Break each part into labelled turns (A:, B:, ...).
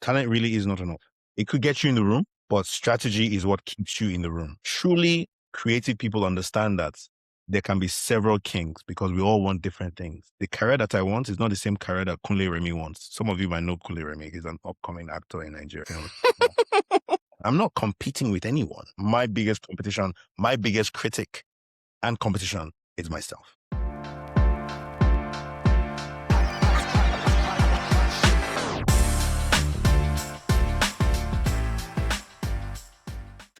A: talent really is not enough. It could get you in the room, but strategy is what keeps you in the room. Truly creative people understand that there can be several kings because we all want different things. The career that I want is not the same career that Kunle Remi wants. Some of you might know Kunle Remi. He's an upcoming actor in Nigeria. I'm not competing with anyone. My biggest competition, my biggest critic and competition is myself.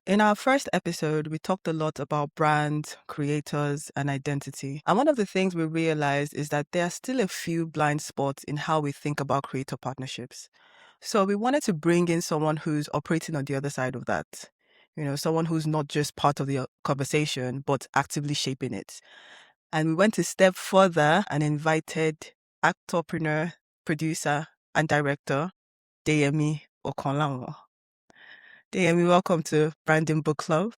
B: In our first episode, we talked a lot about brands, creators, and identity. And one of the things we realized is that there are still a few blind spots in how we think about creator partnerships. So we wanted to bring in someone who's operating on the other side of that. Someone who's not just part of the conversation, but actively shaping it. And we went a step further and invited actorpreneur, producer, and director, Deyemi Okanlawon. Deyemi, welcome to Branding Book Club.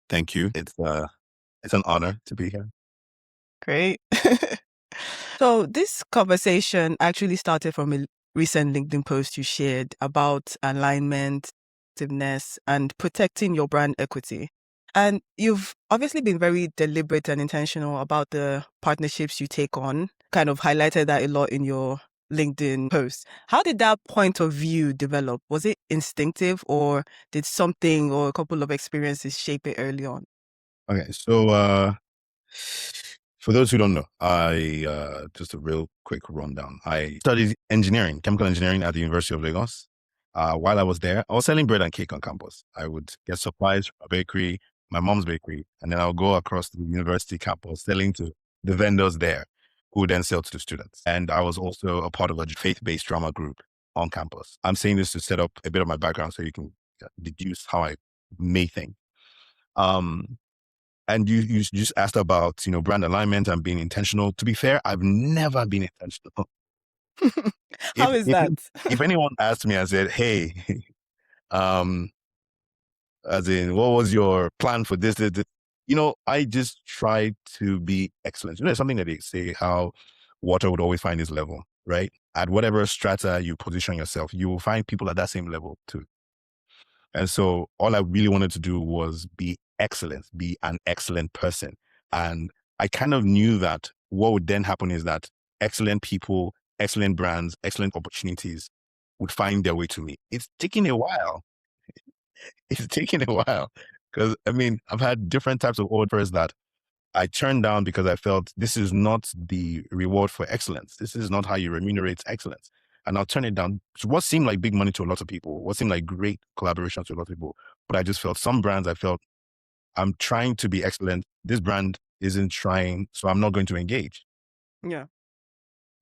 A: Thank you. It's an honor to be here.
B: Great. So this conversation actually started from a recent LinkedIn post you shared about alignment, effectiveness, and protecting your brand equity. And you've obviously been very deliberate and intentional about the partnerships you take on, kind of highlighted that a lot in your LinkedIn post. How did that point of view develop? Was it instinctive, or did something or a couple of experiences shape it early on?
A: Okay, so for those who don't know, just a real quick rundown. I studied engineering, chemical engineering at the University of Lagos. While I was there, I was selling bread and cake on campus. I would get supplies from a bakery, my mom's bakery, and then I'll go across the university campus selling to the vendors there, who would then sell to the students. And I was also a part of a faith-based drama group on campus. I'm saying this to set up a bit of my background so you can deduce how I may think. And you just asked about, brand alignment and being intentional. To be fair, I've never been intentional.
B: How is that?
A: If anyone asked me and said, hey, as in, what was your plan for this? I just try to be excellent. It's something that they say how water would always find its level, right? At whatever strata you position yourself, you will find people at that same level too. And so all I really wanted to do was be excellent, be an excellent person. And I kind of knew that what would then happen is that excellent people, excellent brands, excellent opportunities would find their way to me. It's taking a while. It's taking a while because I've had different types of offers that I turned down because I felt this is not the reward for excellence. This is not how you remunerate excellence. And I'll turn it down. So what seemed like big money to a lot of people, what seemed like great collaboration to a lot of people. But I just felt some brands, I felt I'm trying to be excellent. This brand isn't trying, so I'm not going to engage.
B: Yeah.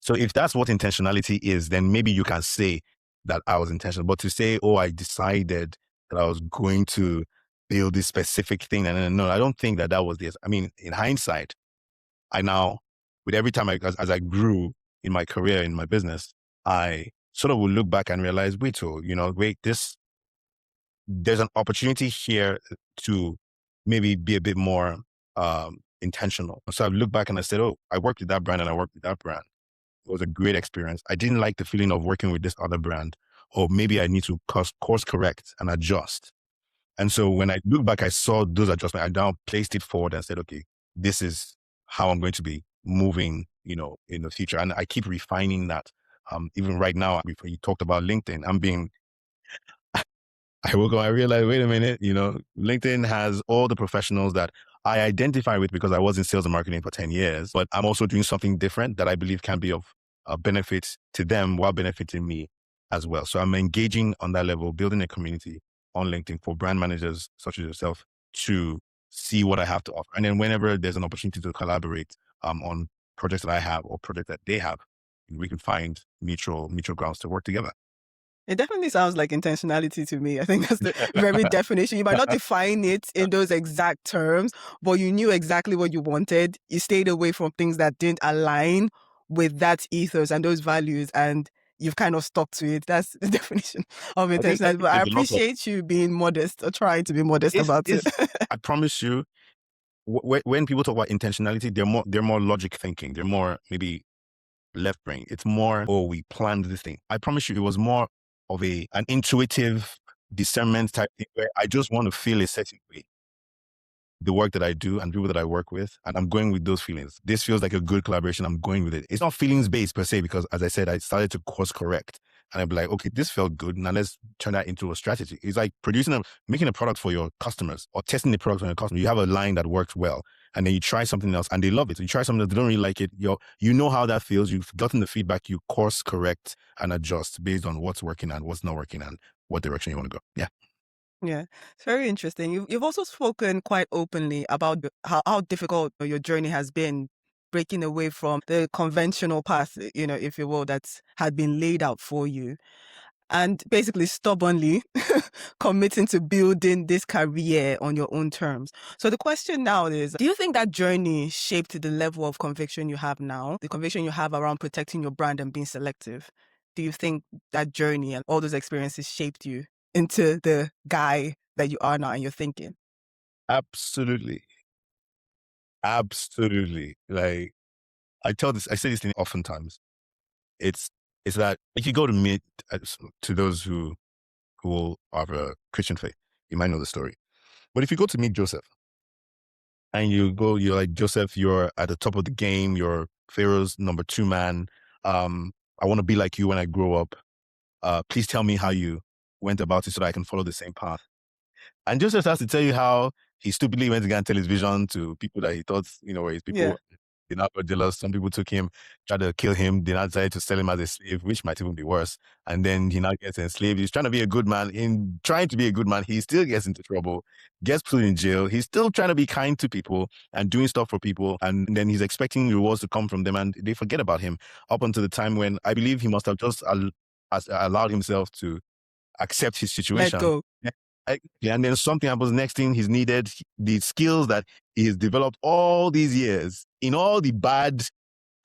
A: So if that's what intentionality is, then maybe you can say that I was intentional. But to say, oh, I decided that I was going to build this specific thing. And no, I don't think that was this. In hindsight, I now, with every time as I grew in my career, in my business, I sort of would look back and realize, there's an opportunity here to maybe be a bit more intentional. So I looked back and I said, oh, I worked with that brand and I worked with that brand. It was a great experience. I didn't like the feeling of working with this other brand, or maybe I need to course correct and adjust. And so when I look back, I saw those adjustments. I now placed it forward and said, okay, this is how I'm going to be moving, in the future. And I keep refining that. Even right now, before you talked about LinkedIn, I woke up, I realized, wait a minute, LinkedIn has all the professionals that I identify with because I was in sales and marketing for 10 years, but I'm also doing something different that I believe can be of benefit to them while benefiting me as well. So I'm engaging on that level, building a community on LinkedIn for brand managers such as yourself to see what I have to offer. And then whenever there's an opportunity to collaborate on projects that I have or projects that they have, we can find mutual grounds to work together.
B: It definitely sounds like intentionality to me. I think that's the very definition. You might not define it in those exact terms, but you knew exactly what you wanted. You stayed away from things that didn't align with that ethos and those values, and you've kind of stuck to it. That's the definition of intentionality. But I appreciate you being modest or trying to be modest about it.
A: I promise you, when people talk about intentionality, they're more logic thinking. They're more maybe left brain. It's more, oh, we planned this thing. I promise you, it was more of an intuitive discernment type thing where I just want to feel a certain way, the work that I do and people that I work with, and I'm going with those feelings. This feels like a good collaboration. I'm going with it. It's not feelings based per se, because as I said, I started to course correct, and I'd be like, okay, this felt good. Now let's turn that into a strategy. It's like making a product for your customers or testing the product on your customers. You have a line that works well, and then you try something else and they love it. You try something that they don't really like it. You know how that feels. You've gotten the feedback. You course correct and adjust based on what's working and what's not working and what direction you want to go. Yeah.
B: Yeah, it's very interesting. You've also spoken quite openly about how difficult your journey has been breaking away from the conventional path, if you will, that had been laid out for you, and basically stubbornly committing to building this career on your own terms. So the question now is, do you think that journey shaped the level of conviction you have now, the conviction you have around protecting your brand and being selective? Do you think that journey and all those experiences shaped you into the guy that you are now and you're thinking?
A: Absolutely. Absolutely. Like, I say this thing oftentimes. It's it's that if you go to meet to those who are a Christian faith, you might know the story. But if you go to meet Joseph and you're like, Joseph, you're at the top of the game, you're Pharaoh's number two man. I want to be like you when I grow up. Please tell me how you went about it so that I can follow the same path. And Joseph has to tell you how he stupidly went to go and tell his vision to people that he thought, were his
B: Yeah.
A: people. They now got jealous. Some people took him, tried to kill him. They now decided to sell him as a slave, which might even be worse. And then he now gets enslaved. He's trying to be a good man. In trying to be a good man, he still gets into trouble, gets put in jail. He's still trying to be kind to people and doing stuff for people. And then he's expecting rewards to come from them. And they forget about him up until the time when I believe he must have just allowed himself to accept his
B: Let
A: situation.
B: go.
A: And then something happens. Next thing he's needed, the skills that he has developed all these years in all the bad.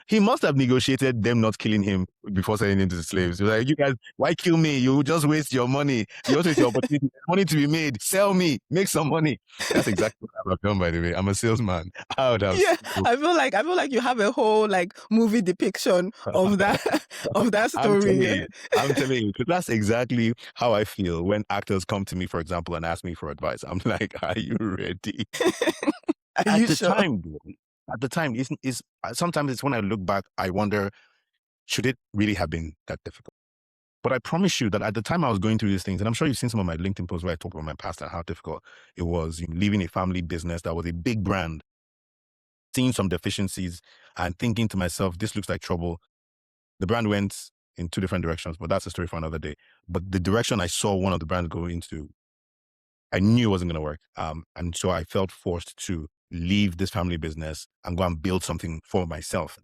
A: He must have negotiated them not killing him before selling him to the slaves. He was like, you guys, why kill me? You just waste your money. You also waste your opportunity. Money to be made. Sell me. Make some money. That's exactly what I would have done, by the way. I'm a salesman. I would have.
B: Yeah, I feel like you have a whole like movie depiction of that of that
A: I'm telling
B: story.
A: you, because that's exactly how I feel when actors come to me, for example, and ask me for advice. I'm like, are you ready?
B: Are
A: At
B: you
A: the
B: sure?
A: time, though, sometimes it's when I look back, I wonder, should it really have been that difficult? But I promise you that at the time I was going through these things, and I'm sure you've seen some of my LinkedIn posts where I talk about my past and how difficult it was leaving a family business that was a big brand, seeing some deficiencies and thinking to myself, this looks like trouble. The brand went in two different directions, but that's a story for another day. But the direction I saw one of the brands go into, I knew it wasn't going to work. And so I felt forced to leave this family business and go and build something for myself.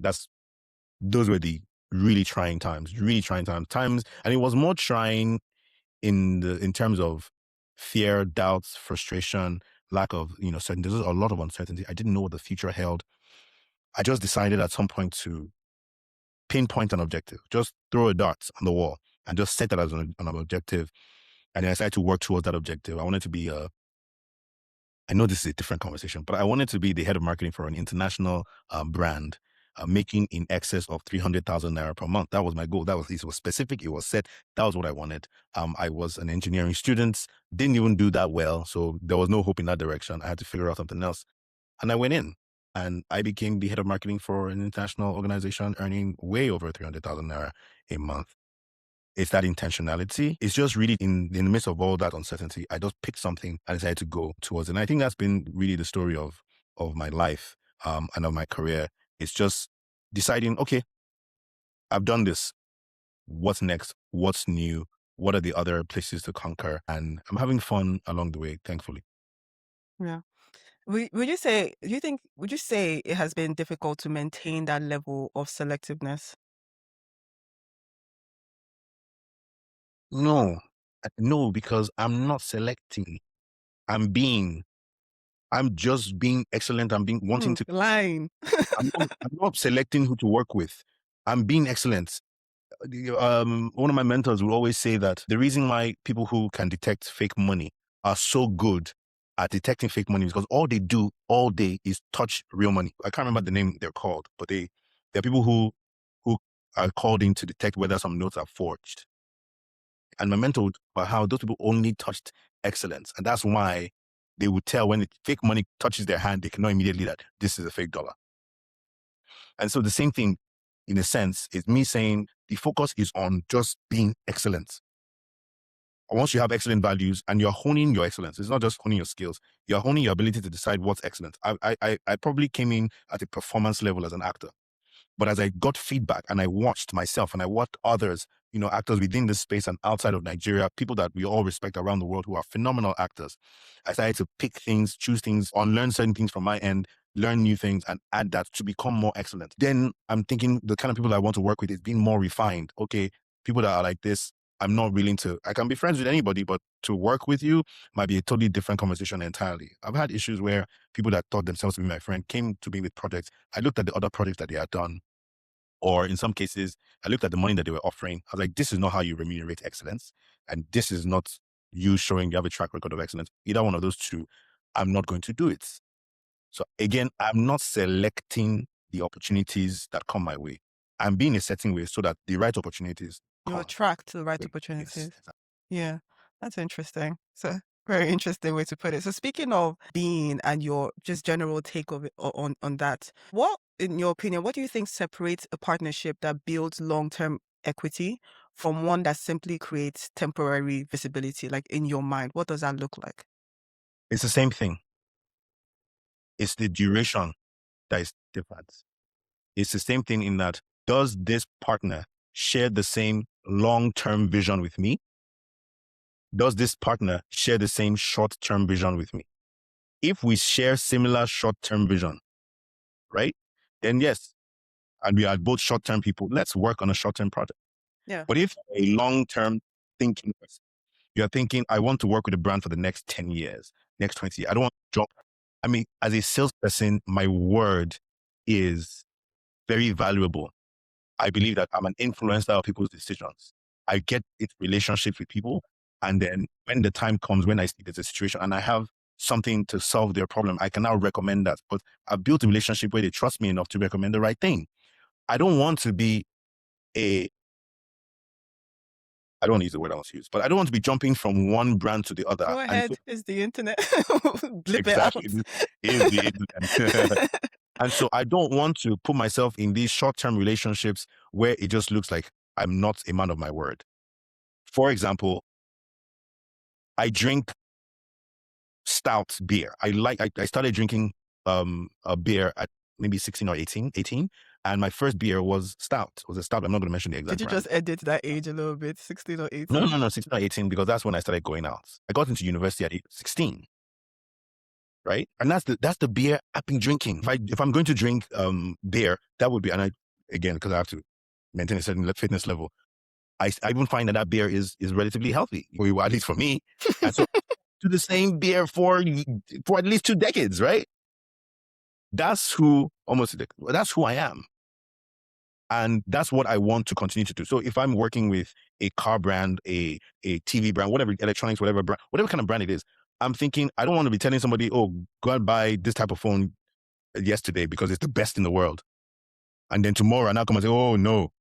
A: Those were the really trying times. And it was more trying in terms of fear, doubts, frustration, lack of, certainty. There's a lot of uncertainty. I didn't know what the future held. I just decided at some point to pinpoint an objective, just throw a dart on the wall and just set that as an objective. And then I decided to work towards that objective. I wanted to be I know this is a different conversation, but I wanted to be the head of marketing for an international brand, making in excess of 300,000 naira per month. That was my goal. It was specific. It was set. That was what I wanted. I was an engineering student, didn't even do that well. So there was no hope in that direction. I had to figure out something else. And I went in and I became the head of marketing for an international organization earning way over 300,000 naira a month. It's that intentionality. It's just really in the midst of all that uncertainty, I just picked something and decided to go towards it. And I think that's been really the story of my life and of my career. It's just deciding, okay, I've done this. What's next? What's new? What are the other places to conquer? And I'm having fun along the way, thankfully.
B: Yeah. Would you say it has been difficult to maintain that level of selectiveness?
A: No, no, because I'm not selecting. I'm being, I'm just being excellent. I'm being wanting to,
B: Lying.
A: I'm not selecting who to work with. I'm being excellent. One of my mentors would always say that the reason why people who can detect fake money are so good at detecting fake money is because all they do all day is touch real money. I can't remember the name they're called, but they're people who are called in to detect whether some notes are forged. And my mentor would talk about how those people only touched excellence. And that's why they would tell when fake money touches their hand, they can know immediately that this is a fake dollar. And so the same thing, in a sense, is me saying the focus is on just being excellent. Once you have excellent values and you're honing your excellence, it's not just honing your skills, you're honing your ability to decide what's excellent. I probably came in at a performance level as an actor. But as I got feedback and I watched myself and I watched others, actors within this space and outside of Nigeria, people that we all respect around the world who are phenomenal actors, I started to pick things, choose things, unlearn certain things from my end, learn new things and add that to become more excellent. Then I'm thinking the kind of people I want to work with is being more refined. Okay, people that are like this, I'm not willing to, I can be friends with anybody, but to work with you might be a totally different conversation entirely. I've had issues where people that thought themselves to be my friend came to me with projects. I looked at the other projects that they had done, or in some cases, I looked at the money that they were offering. I was like, this is not how you remunerate excellence. And this is not you showing you have a track record of excellence. Either one of those two, I'm not going to do it. So again, I'm not selecting the opportunities that come my way. I'm being a certain way so that the right opportunities
B: You
A: come
B: attract the right
A: my way. Yes.
B: opportunities. Yeah, that's interesting. So very interesting way to put it. So speaking of being and your just general take of it on that, what, in your opinion, what do you think separates a partnership that builds long-term equity from one that simply creates temporary visibility? Like in your mind, what does that look like?
A: It's the same thing. It's the duration that is different. It's the same thing in that, does this partner share the same long-term vision with me? Does this partner share the same short-term vision with me? If we share similar short-term vision, right, then yes, and we are both short-term people, let's work on a short-term project.
B: Yeah.
A: But if a long-term thinking person, you're thinking, I want to work with a brand for the next 10 years, next 20 years. I don't want to drop. I mean, as a salesperson, my word is very valuable. I believe that I'm an influencer of people's decisions. I get into relationships with people. And then when the time comes, when I see there's a situation and I have something to solve their problem, I can now recommend that. But I've built a relationship where they trust me enough to recommend the right thing. I don't want to be I don't want to use the word I want to use, but I don't want to be jumping from one brand to the other.
B: Go
A: And so,
B: ahead. It's the internet. Blip it
A: exactly,
B: out.
A: it is the internet. And so I don't want to put myself in these short-term relationships where it just looks like I'm not a man of my word. For example, I drink stout beer. I started drinking a beer at maybe 16 or 18. And my first beer was stout. It was a stout. I'm not going to mention the exact
B: Did you
A: brand.
B: just edit that age a little bit? 16 or
A: No,
B: 18?
A: no, no, 16 or 18, because that's when I started going out. I got into university at 16. Right? And that's the beer I've been drinking. If I'm going to drink beer, that would be, and again, because I have to maintain a certain fitness level, I even find that beer is relatively healthy, or at least for me. And so do the same beer for at least 2 decades, right? That's who I am. And that's what I want to continue to do. So if I'm working with a car brand, a TV brand, whatever, electronics, whatever brand, whatever kind of brand it is, I'm thinking, I don't want to be telling somebody, oh, go and buy this type of phone yesterday because it's the best in the world. And then tomorrow I now come and say, oh no,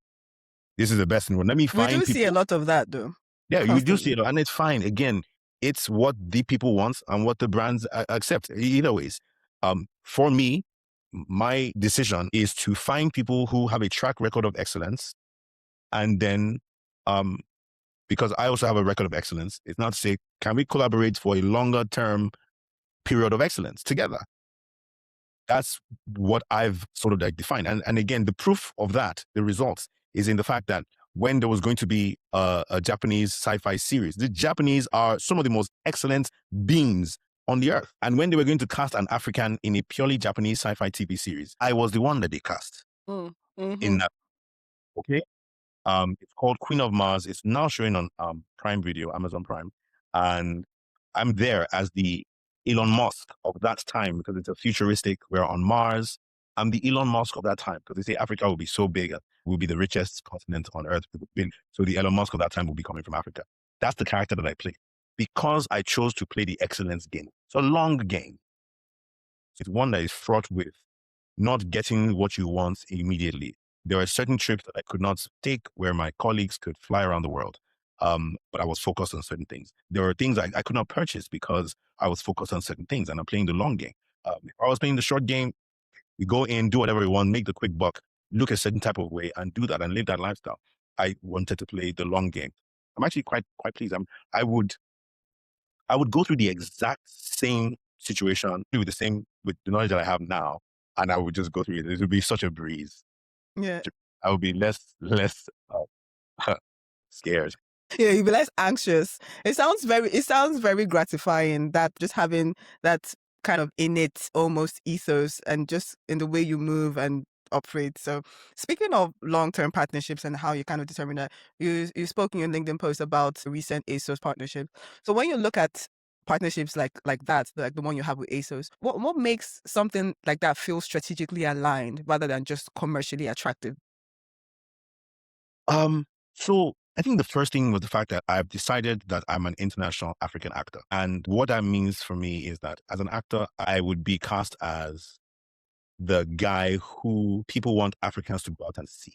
A: this is the best in the world. Let me
B: We do
A: find
B: see a
A: people.
B: lot of that though.
A: Yeah, you do see
B: Constantly.
A: it. And it's fine. Again, it's what the people want and what the brands accept. Either ways. For me, my decision is to find people who have a track record of excellence. And then, because I also have a record of excellence, it's not to say, can we collaborate for a longer term period of excellence together? That's what I've sort of like defined. And again, the proof of that, the results, is in the fact that when there was going to be a Japanese sci-fi series, the Japanese are some of the most excellent beings on the earth. And when they were going to cast an African in a purely Japanese sci-fi TV series, I was the one that they cast
B: Mm-hmm.
A: in that. Okay. It's called Queen of Mars. It's now showing on Prime Video, Amazon Prime. And I'm there as the Elon Musk of that time because it's a futuristic, we're on Mars. I'm the Elon Musk of that time because they say Africa will be so big, we'll be the richest continent on earth. So the Elon Musk of that time will be coming from Africa. That's the character that I play because I chose to play the excellence game. It's a long game. It's one that is fraught with not getting what you want immediately. There are certain trips that I could not take where my colleagues could fly around the world. but I was focused on certain things. There were things I could not purchase because I was focused on certain things and I'm playing the long game. If I was playing the short game, we go in, do whatever we want, make the quick buck, look a certain type of way and do that and live that lifestyle. I wanted to play the long game. I'm actually quite pleased. I would I would go through the exact same situation with the knowledge that I have now, and I would just go through it. It would be such a breeze.
B: Yeah.
A: I would be less scared.
B: Yeah, you'd be less anxious. It sounds very gratifying that just having that kind of innate almost ethos and just in the way you move and operate. So speaking of long-term partnerships and how you kind of determine that, you spoke in your LinkedIn post about the recent ASOS partnership. So when you look at partnerships like that, like the one you have with ASOS, what makes something like that feel strategically aligned rather than just commercially attractive?
A: Um, so I think the first thing was the fact that I've decided that I'm an international African actor. And what that means for me is that as an actor, I would be cast as the guy who people want Africans to go out and see.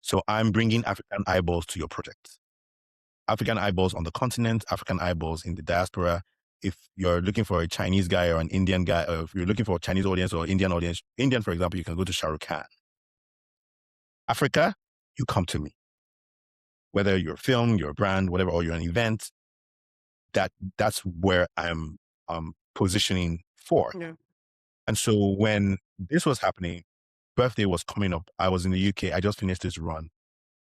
A: So I'm bringing African eyeballs to your project. African eyeballs on the continent, African eyeballs in the diaspora. If you're looking for a Chinese guy or an Indian guy, or if you're looking for a Chinese audience or Indian audience, Indian, for example, you can go to Shah Rukh Khan. Africa, you come to me. Whether you're a film, you're a brand, whatever, or you're an event, that's where I'm positioning for.
B: Yeah.
A: And so when this was happening, birthday was coming up. I was in the UK. I just finished this run.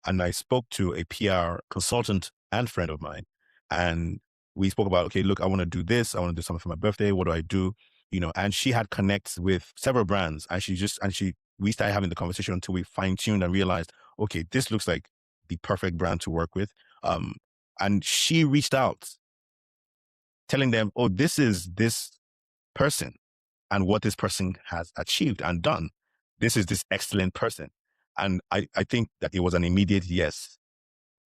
A: And I spoke to a PR consultant and friend of mine. And we spoke about, okay, look, I want to do this. I want to do something for my birthday. What do I do? And she had connects with several brands and we started having the conversation until we fine tuned and realized, okay, this looks like the perfect brand to work with. And she reached out telling them, oh, this is this person and what this person has achieved and done. This is this excellent person. And I think that it was an immediate yes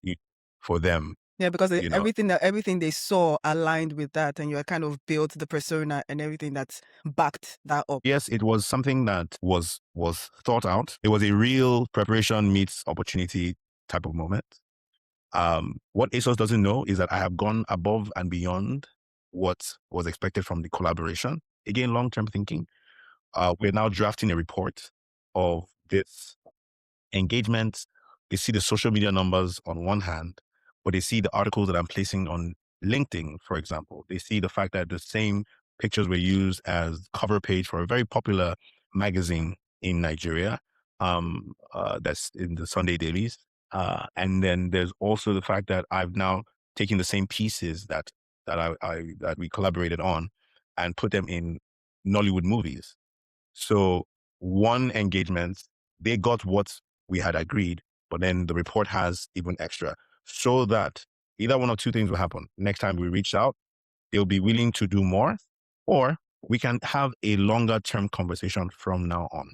A: you- for them,
B: Yeah, because
A: you know.
B: everything they saw aligned with that, and you had kind of built the persona and everything that's backed that up.
A: Yes, it was something that was thought out. It was a real preparation meets opportunity type of moment. What ASOS doesn't know is that I have gone above and beyond what was expected from the collaboration. Again, long-term thinking. We're now drafting a report of this engagement. They see the social media numbers on one hand, but they see the articles that I'm placing on LinkedIn, for example. They see the fact that the same pictures were used as cover page for a very popular magazine in Nigeria, that's in the Sunday dailies. And then there's also the fact that I've now taken the same pieces that we collaborated on and put them in Nollywood movies. So one engagement, they got what we had agreed, but then the report has even extra so that either one or two things will happen. Next time we reach out, they'll be willing to do more, or we can have a longer term conversation from now on.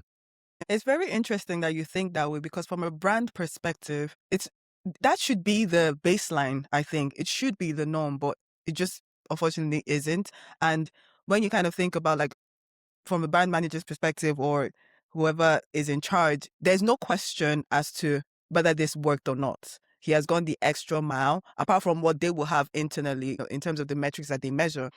B: It's very interesting that you think that way because from a brand perspective, that should be the baseline, I think. It should be the norm, but it just unfortunately isn't. And when you kind of think about like from a brand manager's perspective or whoever is in charge, there's no question as to whether this worked or not. He has gone the extra mile, apart from what they will have internally in terms of the metrics that they measure.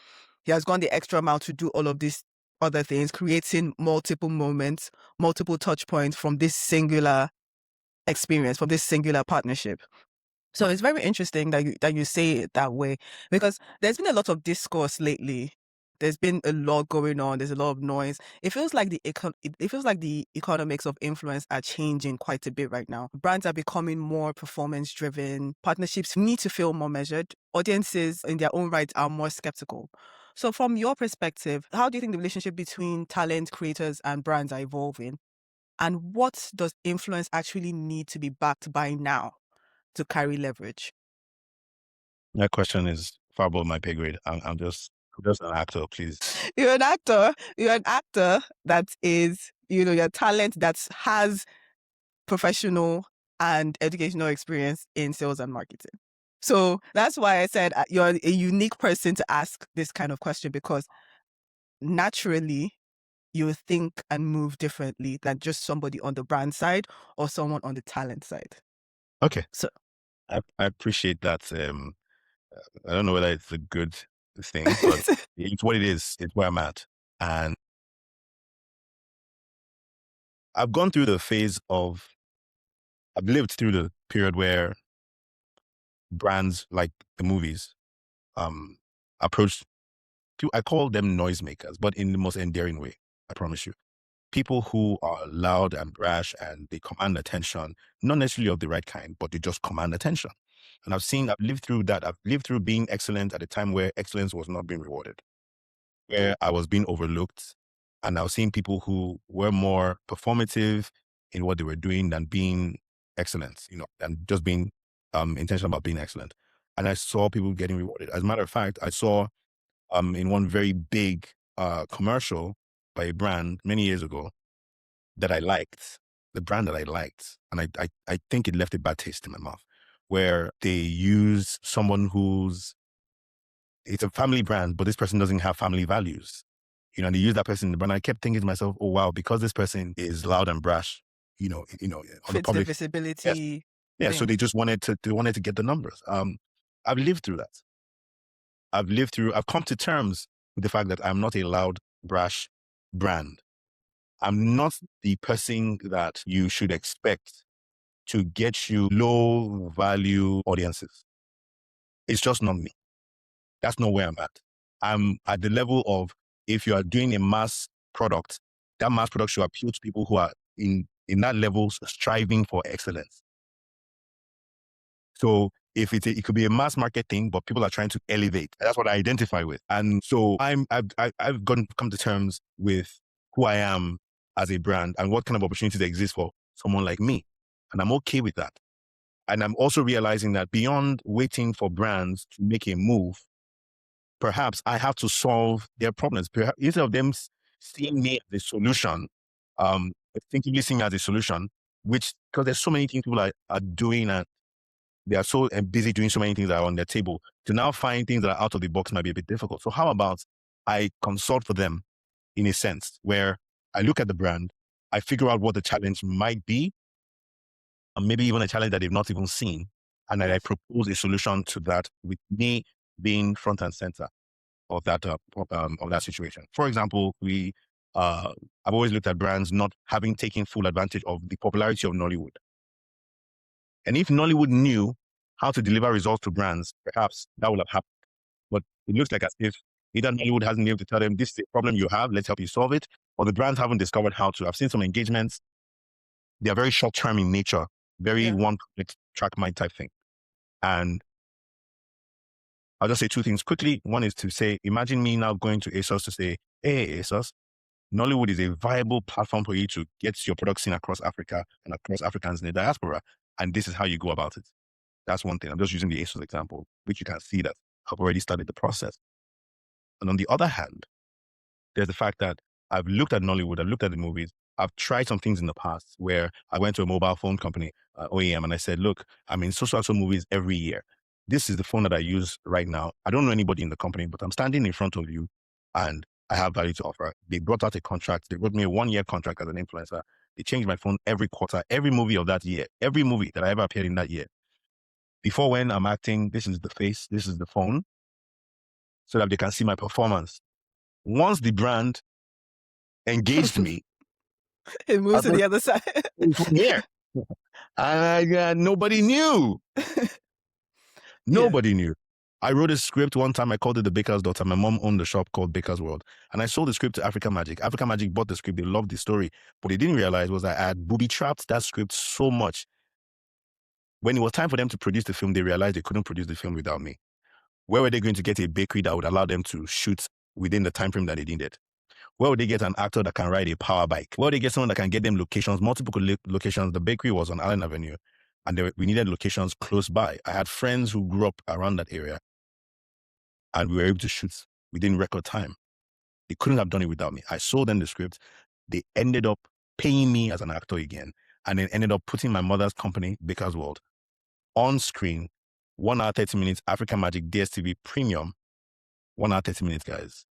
B: He has gone the extra mile to do all of these other things, creating multiple moments, multiple touch points from this singular experience, from this singular partnership. So it's very interesting that you say it that way because there's been a lot of discourse lately. There's been a lot going on. There's a lot of noise. It feels like the economics of influence are changing quite a bit right now. Brands are becoming more performance driven. Partnerships need to feel more measured. Audiences in their own right are more skeptical. So from your perspective, how do you think the relationship between talent, creators, and brands are evolving? And what does influence actually need to be backed by now to carry leverage?
A: That question is far above my pay grade. I'm just an actor, please.
B: You're an actor. You're an actor that is, your talent that has professional and educational experience in sales and marketing. So that's why I said you're a unique person to ask this kind of question because naturally you think and move differently than just somebody on the brand side or someone on the talent side.
A: Okay.
B: So
A: I appreciate that. I don't know whether it's a good thing, but it's what it is. It's where I'm at. And I've gone through the phase of, I've lived through the period where brands like the movies um, approach, I call them noisemakers, but in the most endearing way, I promise you. People who are loud and brash and they command attention, not necessarily of the right kind, but they just command attention. And I've lived through that. I've lived through being excellent at a time where excellence was not being rewarded, where I was being overlooked. And I was seeing people who were more performative in what they were doing than being excellent, and just being intentional about being excellent. And I saw people getting rewarded. As a matter of fact, I saw in one very big commercial by a brand many years ago that I liked, the brand that I liked, and I think it left a bad taste in my mouth, where they use someone it's a family brand, but this person doesn't have family values. And they use that person in the brand. I kept thinking to myself, oh wow, because this person is loud and brash, on the
B: Fits the
A: public. Yes.
B: visibility
A: Yeah. So
B: thing.
A: they just wanted to get the numbers. I've lived through that. I've come to terms with the fact that I'm not a loud, brash brand. I'm not the person that you should expect to get you low value audiences. It's just not me. That's not where I'm at. I'm at the level of, if you are doing a mass product, that mass product should appeal to people who are in that level striving for excellence. So if it could be a mass market thing, but people are trying to elevate. That's what I identify with. And so I've come to terms with who I am as a brand and what kind of opportunities exist for someone like me. And I'm okay with that. And I'm also realizing that beyond waiting for brands to make a move, perhaps I have to solve their problems. Perhaps instead of them seeing me as a solution, instinctively seeing me as a solution, which, because there's so many things people are doing, and they are so busy doing so many things that are on their table, to now find things that are out of the box might be a bit difficult. So how about I consult for them in a sense where I look at the brand, I figure out what the challenge might be, and maybe even a challenge that they've not even seen. And then I
B: Yes.
A: propose a solution to that with me being front and center of that situation. For example, I've always looked at brands not having taken full advantage of the popularity of Nollywood. And if Nollywood knew how to deliver results to brands, perhaps that would have happened. But it looks like as if either Nollywood hasn't been able to tell them, this is a problem you have, let's help you solve it, or the brands haven't discovered how to. I've seen some engagements, they are very short term in nature, very
B: Yeah.
A: one track mind type thing. And I'll just say two things quickly. One is to say, imagine me now going to ASOS to say, hey, ASOS, Nollywood is a viable platform for you to get your product seen across Africa and across Africans in the diaspora. And this is how you go about it. That's one thing. I'm just using the ASOS example, which you can see that I've already started the process. And on the other hand, there's the fact that I've looked at Nollywood, I've looked at the movies, I've tried some things in the past where I went to a mobile phone company, OEM, and I said, look, I'm in so movies every year. This is the phone that I use right now. I don't know anybody in the company, but I'm standing in front of you and I have value to offer. They brought out a contract. They wrote me a 1-year contract as an influencer. They changed my phone every quarter, every movie of that year, every movie that I ever appeared in that year. Before, when I'm acting, this is the face, this is the phone, so that they can see my performance. Once the brand engaged me,
B: It
A: I
B: moves to
A: put
B: the other side.
A: it from here. And nobody knew.
B: Yeah.
A: Nobody knew. I wrote a script one time. I called it The Baker's Daughter. My mom owned a shop called Baker's World. And I sold the script to Africa Magic. Africa Magic bought the script. They loved the story. What they didn't realize was that I had booby-trapped that script so much. When it was time for them to produce the film, they realized they couldn't produce the film without me. Where were they going to get a bakery that would allow them to shoot within the time frame that they needed? Where would they get an actor that can ride a power bike? Where would they get someone that can get them locations, multiple locations? The bakery was on Allen Avenue, and we needed locations close by. I had friends who grew up around that area, and we were able to shoot within record time. They couldn't have done it without me. I sold them the script. They ended up paying me as an actor again, and then ended up putting my mother's company, Baker's World, on screen. 1 hour, 30 minutes, Africa Magic DSTV Premium. 1 hour, 30 minutes, guys.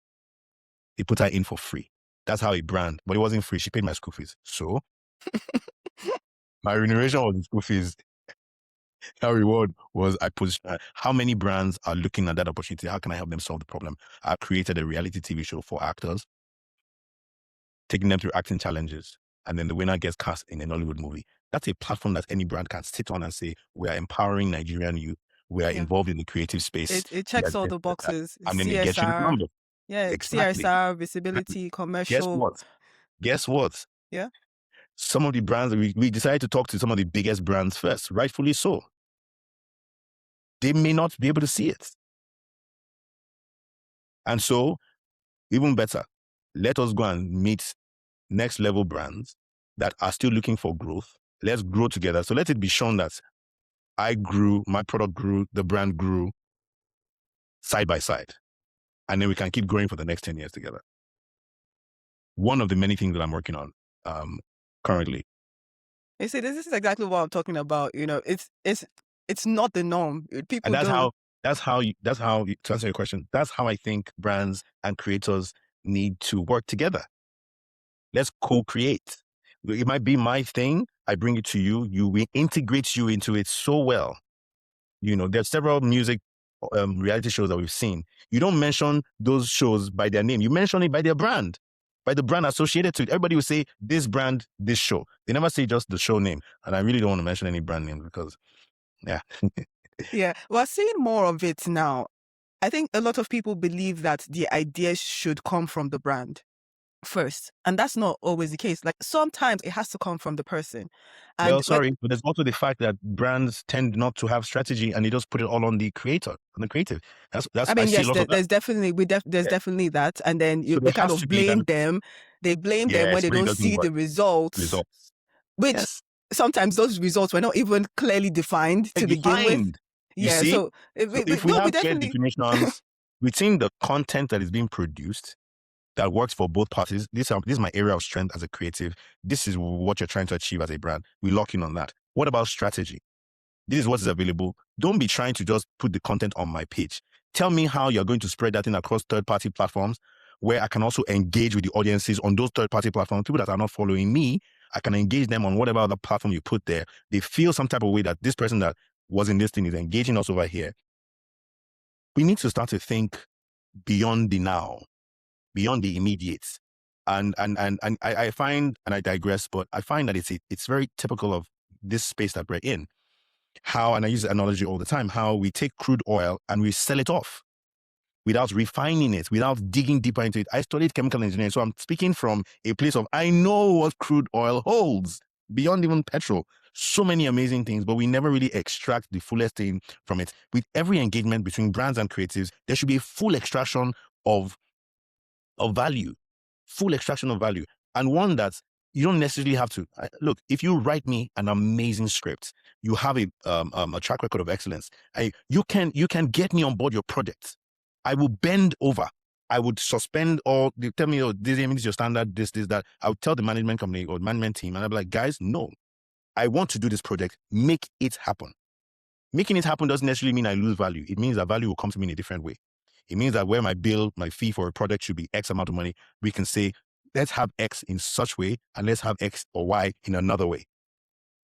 A: They put her in for free. That's how a brand, but it wasn't free. She paid my school fees. So my remuneration was the school fees. Our reward was I put how many brands are looking at that opportunity? How can I help them solve the problem? I created a reality TV show for actors, taking them through acting challenges, and then the winner gets cast in a Hollywood movie. That's a platform that any brand can sit on and say, we are empowering Nigerian youth. We are
B: Yeah.
A: involved in the creative space.
B: It
A: We are
B: checks all the boxes.
A: and then they get you the
B: CSR.
A: number.
B: Yeah,
A: Exactly.
B: CSR,
A: Exactly.
B: visibility,
A: Guess
B: commercial.
A: what? Guess what?
B: Yeah.
A: Some of the brands, we decided to talk to some of the biggest brands first, rightfully so. They may not be able to see it. And so, even better, let us go and meet next level brands that are still looking for growth. Let's grow together. So let it be shown that I grew, my product grew, the brand grew side by side. And then we can keep growing for the next 10 years together. One of the many things that I'm working on currently.
B: You see, this is exactly what I'm talking about. You know, it's not the norm.
A: And
B: People don't.
A: to answer your question, that's how I think brands and creators need to work together. Let's co-create. It might be my thing. I bring it to you. We integrate you into it so well. You know, there's several music reality shows that we've seen. You don't mention those shows by their name. You mention it by their brand, by the brand associated to it. Everybody will say this brand, this show. They never say just the show name. And I really don't want to mention any brand names because, yeah.
B: Yeah, we're seeing more of it now. I think a lot of people believe that the ideas should come from the brand first, and that's not always the case. Like sometimes it has to come from the person.
A: Well,
B: And
A: sorry, but there's also the fact that brands tend not to have strategy and they just put it all on the creator, on the creative.
B: I
A: I
B: mean,
A: see a
B: yes,
A: lot of that.
B: there's definitely there's
A: Yeah.
B: definitely that, and then
A: So
B: they
A: there
B: kind
A: has
B: of
A: to be that.
B: blame them. They blame them when
A: Yes,
B: they
A: when it
B: don't
A: doesn't
B: see
A: work.
B: the results,
A: Results.
B: which
A: Yes.
B: sometimes those results were not even clearly defined to begin with.
A: Defined. You
B: Yeah,
A: see?
B: so
A: So if we
B: no, we
A: have clear
B: definitely.
A: definitions within the content that is being produced that works for both parties, this is my area of strength as a creative. This is what you're trying to achieve as a brand. We lock in on that. What about strategy? This is what is available. Don't be trying to just put the content on my page. Tell me how you're going to spread that in across third-party platforms where I can also engage with the audiences on those third-party platforms. People that are not following me, I can engage them on whatever other platform you put there. They feel some type of way that this person that was in this thing is engaging us over here. We need to start to think beyond the now, beyond the immediate. And I find, and I digress, but I find that it's very typical of this space that we're in. How, and I use the analogy all the time, how we take crude oil and we sell it off without refining it, without digging deeper into it. I studied chemical engineering, so I'm speaking from a place of I know what crude oil holds beyond even petrol. So many amazing things, but we never really extract the fullest thing from it. With every engagement between brands and creatives, there should be a full extraction of value, full extraction of value, and one that you don't necessarily have to look. If you write me an amazing script, you have a track record of excellence. You can get me on board your project. I will bend over. I would suspend all. They tell me, oh, this is your standard. This, that. I would tell the management company or management team, and I'd be like, guys, no, I want to do this project. Make it happen. Making it happen doesn't necessarily mean I lose value. It means that value will come to me in a different way. It means that where my bill, my fee for a product should be X amount of money, we can say, let's have X in such way and let's have X or Y in another way.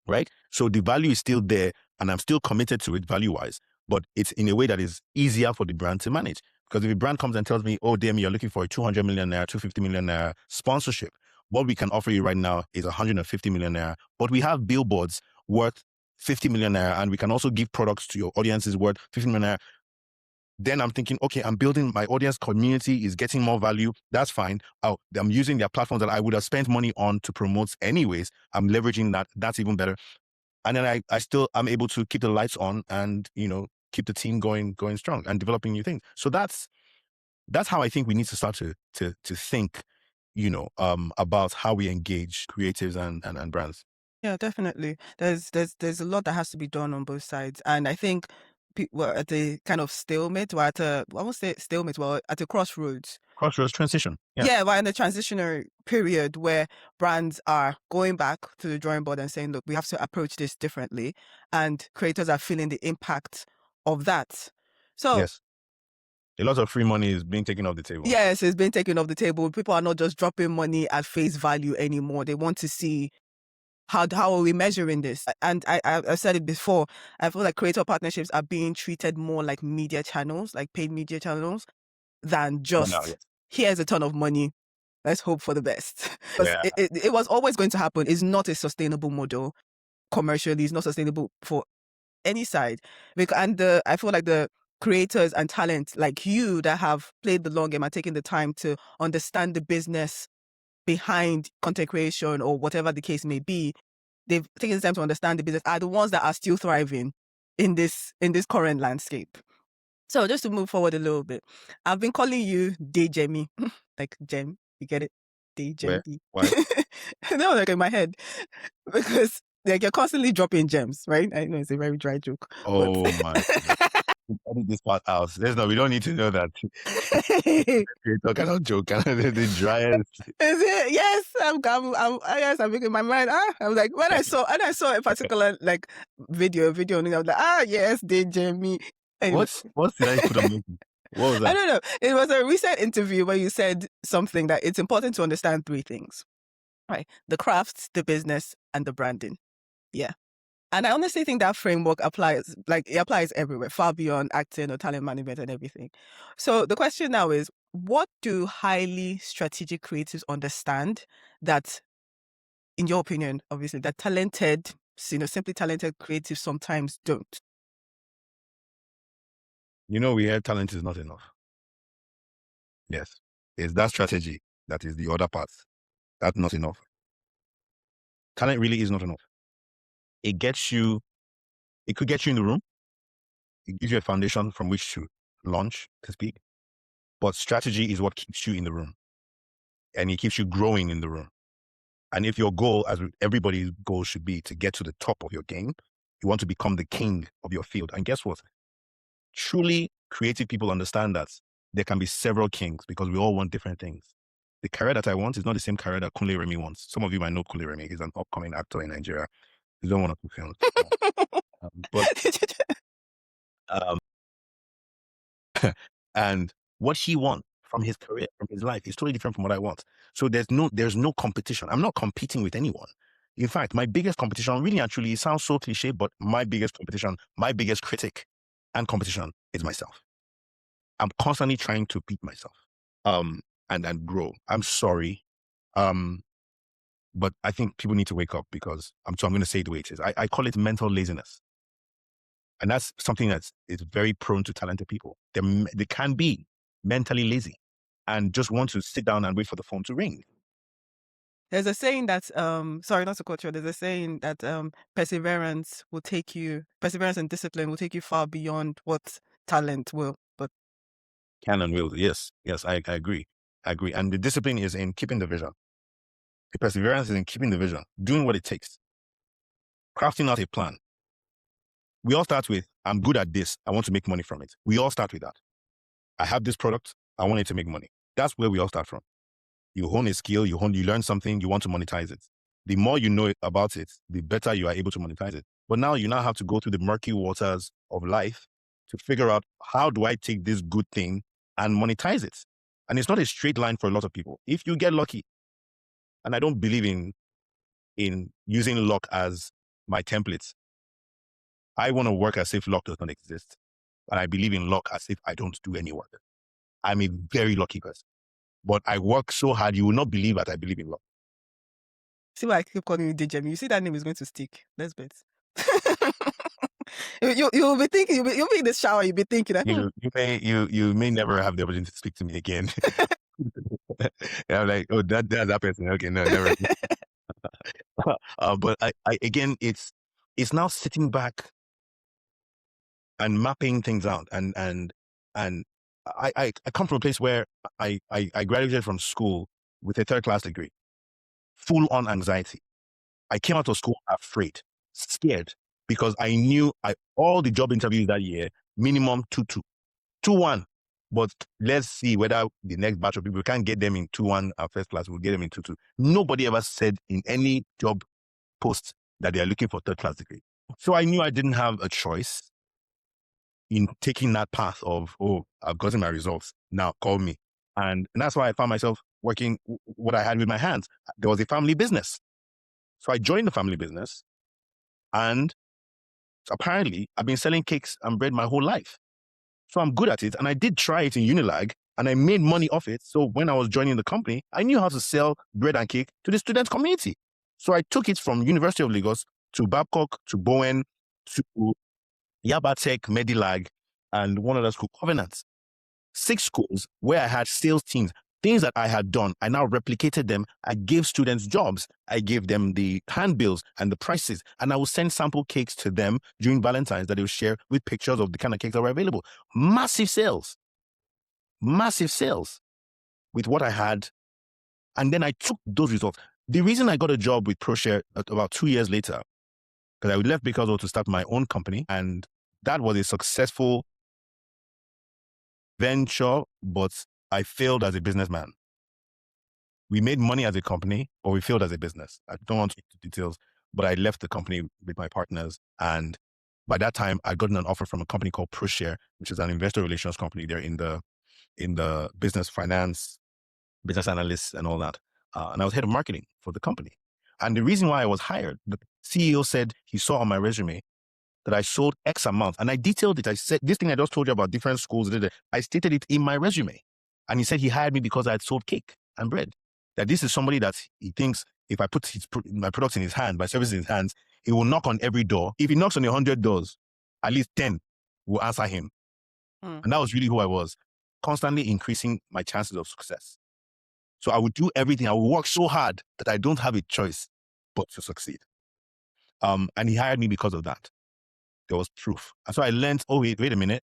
A: Right? So the value is still there and I'm still committed to it value wise, but it's in a way that is easier for the brand to manage. Because if a brand comes and tells me, oh, Deyemi, you're looking for a 200 million naira, 250 million naira sponsorship, what we can offer you right now is 150 million naira, but we have billboards worth 50 million naira and we can also give products to your audiences worth 50 million naira. Then I'm thinking, okay, I'm building my audience community is getting more value. That's fine. I'm using their platforms that I would have spent money on to promote anyways. I'm leveraging that. That's even better. And then I'm able to keep the lights on and, keep the team going strong and developing new things. So that's how I think we need to start to think, about how we engage creatives and brands.
B: Yeah, definitely. There's a lot that has to be done on both sides, and I think we're at a kind of stalemate. We're at a I won't say stalemate. Well, at a crossroads.
A: Crossroads transition. Yeah.
B: Yeah, we're in a transitionary period where brands are going back to the drawing board and saying, look, we have to approach this differently, and creators are feeling the impact of that. So
A: Yes. A lot of free money is being taken off the table.
B: yes, it's been taken off the table. People are not just dropping money at face value anymore. They want to see how are we measuring this? And I've said it before. I feel like creator partnerships are being treated more like media channels, like paid media channels, than
A: No,
B: just
A: yes.
B: here's a ton of money. Let's hope for the best. Because
A: Yeah.
B: it was always going to happen. It's not a sustainable model commercially. It's not sustainable for any side. And I feel like the creators and talent like you that have played the long game and taken the time to understand the business behind content creation or whatever the case may be, they've taken the time to understand the business, are the ones that are still thriving in this current landscape. So just to move forward a little bit, I've been calling you Deyemi, like gem. You get it?
A: Where?
B: Deyemi.
A: Why?
B: That was like in my head because like you're constantly dropping gems, right? I know it's a very dry joke, but
A: Oh my God. Edit this part out. We don't need to know that. Creator cannot joke. The driest.
B: Is it? Yes, yes, I'm making my mind. I'm like when I saw a particular like video, and I was like, yes, Deyemi. Anyway,
A: What did I put on YouTube? What was
B: I
A: that?
B: don't know. It was a recent interview where you said something that it's important to understand three things, right? The crafts, the business, and the branding. Yeah. And I honestly think that framework applies, like it applies everywhere, far beyond acting or talent management and everything. So the question now is, what do highly strategic creatives understand that, in your opinion, obviously, that talented, simply talented creatives sometimes don't?
A: We hear talent is not enough. Yes. It's that strategy that is the other part. That's not enough. Talent really is not enough. It could get you in the room. It gives you a foundation from which to launch, to speak. But strategy is what keeps you in the room. And it keeps you growing in the room. And if your goal, as everybody's goal should be, to get to the top of your game, you want to become the king of your field. And guess what? Truly creative people understand that there can be several kings because we all want different things. The career that I want is not the same career that Kunle Remy wants. Some of you might know Kunle Remy. He's an upcoming actor in Nigeria. He's done one or two films. But um, and what he wants from his career, from his life, is totally different from what I want. So there's no competition. I'm not competing with anyone. In fact, my biggest competition, really and truly, it sounds so cliche, but my biggest competition, my biggest critic and competition is myself. I'm constantly trying to beat myself, and grow. I'm sorry. But I think people need to wake up because I'm going to say it the way it is. I call it mental laziness. And that's something that's very prone to talented people. They can be mentally lazy and just want to sit down and wait for the phone to ring.
B: There's a saying that, sorry, not to cut you, there's a saying that perseverance and discipline will take you far beyond what talent will. But
A: Can and will. Yes. Yes, I agree. I agree. And the discipline is in keeping the vision. The perseverance is in keeping the vision, doing what it takes, crafting out a plan. We all start with, I'm good at this. I want to make money from it. We all start with that. I have this product. I want it to make money. That's where we all start from. You hone a skill, you learn something, you want to monetize it. The more you know about it, the better you are able to monetize it. But now you have to go through the murky waters of life to figure out, how do I take this good thing and monetize it? And it's not a straight line for a lot of people. If you get lucky, and I don't believe in using luck as my template. I want to work as if luck does not exist. And I believe in luck as if I don't do any work. I'm a very lucky person. But I work so hard, you will not believe that I believe in luck.
B: see why I keep calling you Deyemi. You see that name is going to stick. Let's bet. You'll be thinking, you'll be in the shower, you'll be thinking that,
A: You may never have the opportunity to speak to me again. I'm like, oh, that's that person. Okay, no, never. But I again, it's now sitting back and mapping things out, and I come from a place where I graduated from school with a third-class degree, full on anxiety. I came out of school afraid, scared, because I knew all the job interviews that year, minimum 2-2, 2-1. But let's see whether the next batch of people can't get them in 2-1 at first class, we'll get them in 2-2. Nobody ever said in any job post that they are looking for third-class degree. So I knew I didn't have a choice in taking that path of, oh, I've gotten my results, now call me. And that's why I found myself working what I had with my hands. There was a family business. So I joined the family business, and apparently I've been selling cakes and bread my whole life. So I'm good at it. And I did try it in Unilag and I made money off it. So when I was joining the company, I knew how to sell bread and cake to the student community. So I took it from University of Lagos to Babcock, to Bowen, to Yaba Tech, Medilag, and one other school, Covenant. 6 schools where I had sales teams. Things that I had done, I now replicated them. I gave students jobs. I gave them the handbills and the prices. And I would send sample cakes to them during Valentine's that they would share with pictures of the kind of cakes that were available. Massive sales with what I had. And then I took those results. The reason I got a job with ProShare about 2 years later, because I left because I was to start my own company. And that was a successful venture, but I failed as a businessman. We made money as a company, but we failed as a business. I don't want to get into details, but I left the company with my partners. And by that time, I'd gotten an offer from a company called ProShare, which is an investor relations company. They're in the business finance, business analysts and all that. And I was head of marketing for the company. And the reason why I was hired, the CEO said he saw on my resume that I sold X amount. And I detailed it. I said, this thing I just told you about different schools, I stated it in my resume. And he said he hired me because I had sold cake and bread. That this is somebody that he thinks if I put my products in his hand, my services in his hands, he will knock on every door. If he knocks on 100 doors, at least 10 will answer him. And that was really who I was, constantly increasing my chances of success. So I would do everything. I would work so hard that I don't have a choice but to succeed. And he hired me because of that. There was proof. And so I learned, oh, wait a minute.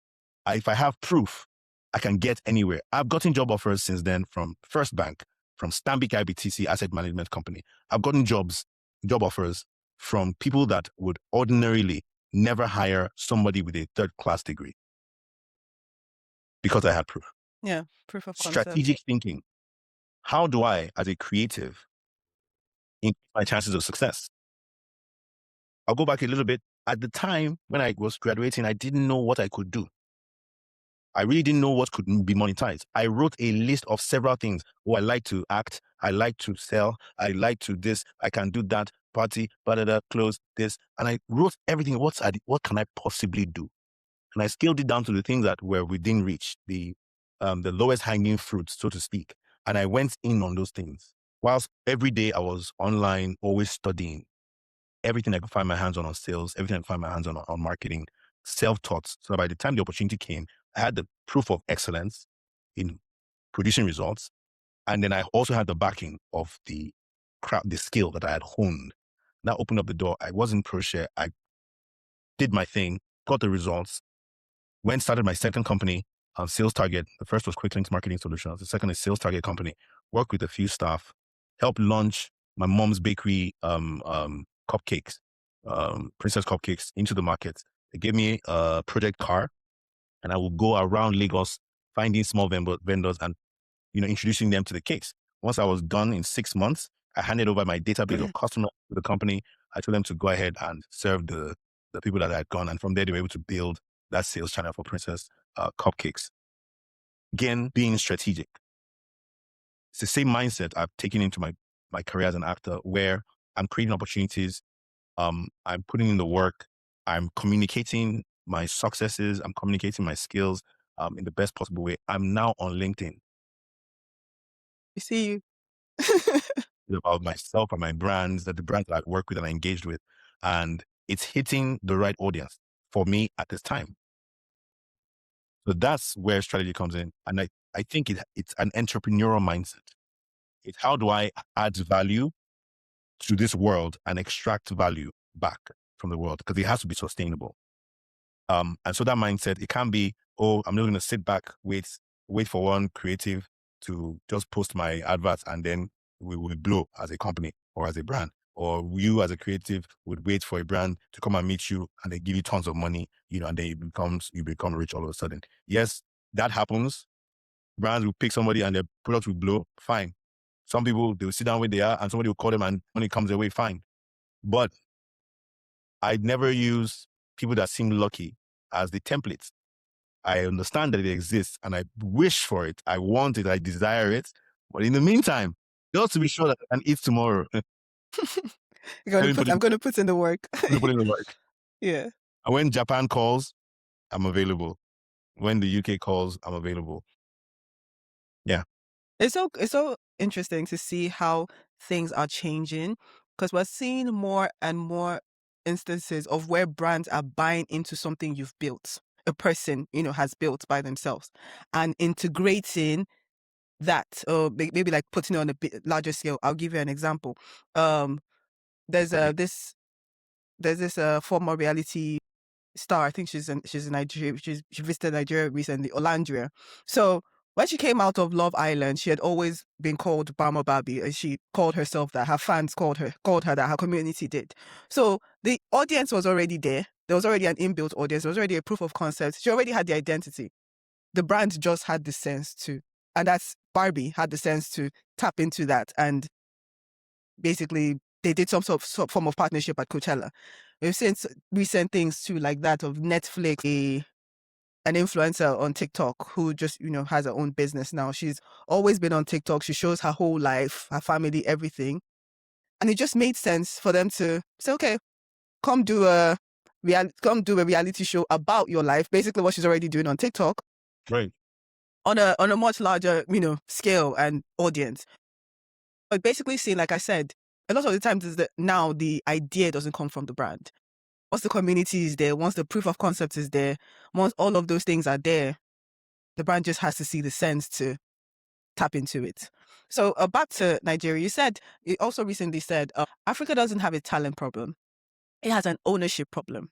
A: If I have proof, I can get anywhere. I've gotten job offers since then from First Bank, from Stanbic IBTC Asset Management Company. I've gotten job offers from people that would ordinarily never hire somebody with a 3rd-class degree because I had proof.
B: Yeah, proof of concept.
A: Strategic thinking. How do I, as a creative, increase my chances of success? I'll go back a little bit. At the time when I was graduating, I didn't know what I could do. I really didn't know what could be monetized. I wrote a list of several things. Oh, I like to act. I like to sell. I like to this. I can do that. Party, close, this. And I wrote everything. What can I possibly do? And I scaled it down to the things that were within reach, the lowest hanging fruit, so to speak. And I went in on those things. Whilst every day I was online, always studying everything I could find my hands on sales, everything I could find my hands on marketing, self-taught. So by the time the opportunity came, I had the proof of excellence in producing results. And then I also had the backing of the skill that I had honed. That opened up the door. I was in ProShare. I did my thing, got the results, started my second company, Sales Target. The first was Quick Links Marketing Solutions. The second is Sales Target Company. Worked with a few staff, helped launch my mom's bakery cupcakes, Princess Cupcakes into the market. They gave me a project car and I would go around Lagos finding small vendors and, introducing them to the cakes. Once I was done in 6 months, I handed over my database of customers to the company. I told them to go ahead and serve the people that I had gone. And from there, they were able to build that sales channel for Princess Cupcakes. Again, being strategic. It's the same mindset I've taken into my career as an actor, where I'm creating opportunities. I'm putting in the work. I'm communicating my successes. I'm communicating my skills in the best possible way. I'm now on LinkedIn.
B: You see,
A: About myself and my brands, the brands that I work with and I engaged with. And it's hitting the right audience for me at this time. So that's where strategy comes in. And I think it's an entrepreneurial mindset. It's how do I add value to this world and extract value back from the world, because it has to be sustainable. And so that mindset, it can't be, oh, I'm not going to sit back, wait for one creative to just post my adverts and then we will blow as a company or as a brand. Or you as a creative would wait for a brand to come and meet you and they give you tons of money, and then you become rich all of a sudden. Yes, that happens. Brands will pick somebody and their product will blow, fine. Some people, they will sit down where they are and somebody will call them and money comes their way, fine. But I'd never use people that seem lucky as the templates. I understand that it exists and I wish for it. I want it. I desire it. But in the meantime, just to be sure that I can eat tomorrow. Anybody
B: I'm gonna put in the work.
A: to put in the work.
B: Yeah.
A: And when Japan calls, I'm available. When the UK calls, I'm available. Yeah.
B: It's so interesting to see how things are changing because we're seeing more and more instances of where brands are buying into something you've built, a person, has built by themselves, and integrating that, maybe like putting it on a bit larger scale. I'll give you an example. Um, there's this former reality star. I think she's in Nigeria. She visited Nigeria recently, Olandria. So when she came out of Love Island, she had always been called Bama Babi, and she called herself that. Her fans called her that. Her community did. So the audience was already there. There was already an inbuilt audience. There was already a proof of concept. She already had the identity. The brand just had the sense to, and that's Barbie had the sense to tap into that, and basically they did some form of partnership at Coachella. We've seen recent things too, like that of Netflix, an influencer on TikTok who just, has her own business now. She's always been on TikTok. She shows her whole life, her family, everything. And it just made sense for them to say, okay, come do a reality show about your life, basically what she's already doing on TikTok,
A: Right.
B: on a much larger, scale and audience. But basically seeing, like I said, a lot of the times is that now the idea doesn't come from the brand. Once the community is there, once the proof of concept is there, once all of those things are there, the brand just has to see the sense to tap into it. So back to Nigeria, you also recently said Africa doesn't have a talent problem. It has an ownership problem.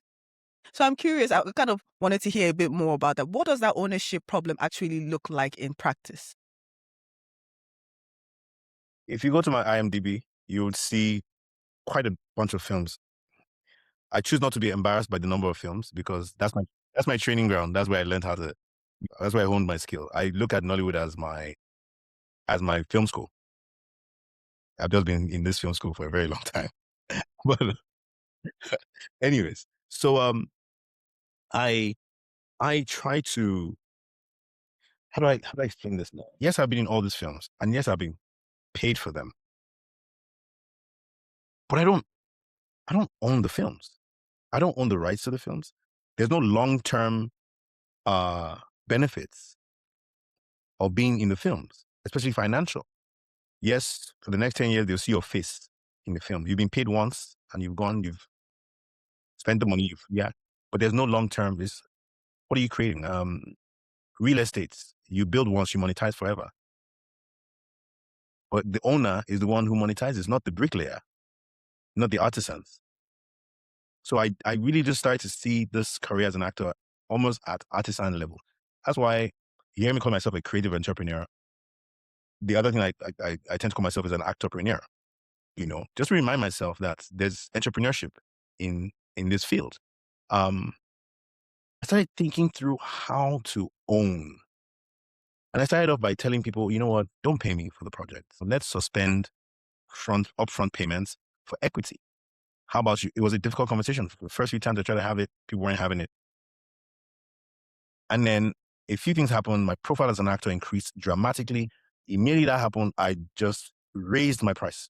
B: So I'm curious, I kind of wanted to hear a bit more about that. What does that ownership problem actually look like in practice?
A: If you go to my IMDb, you would see quite a bunch of films. I choose not to be embarrassed by the number of films because that's my training ground. That's where I learned that's where I honed my skill. I look at Nollywood as my film school. I've just been in this film school for a very long time. But anyways, so I try to how do I explain this now? Yes, I've been in all these films, and yes, I've been paid for them, but I don't own the films. I don't own the rights to the films. There's no long-term benefits of being in the films, especially financial. Yes, for the next 10 years, they'll see your face in the film. You've been paid once and you've gone, you've spent the money, yeah, but there's no long-term. What are you creating? Real estate. You build once, you monetize forever. But the owner is the one who monetizes, not the bricklayer, not the artisans. So I really just started to see this career as an actor almost at artisan level. That's why you hear me call myself a creative entrepreneur. The other thing I tend to call myself is an actorpreneur. Just to remind myself that there's entrepreneurship in this field. I started thinking through how to own. And I started off by telling people, you know what, don't pay me for the project. So let's suspend upfront payments for equity. How about you? It was a difficult conversation. For the first few times I tried to have it, people weren't having it. And then a few things happened. My profile as an actor increased dramatically. Immediately that happened, I just raised my price.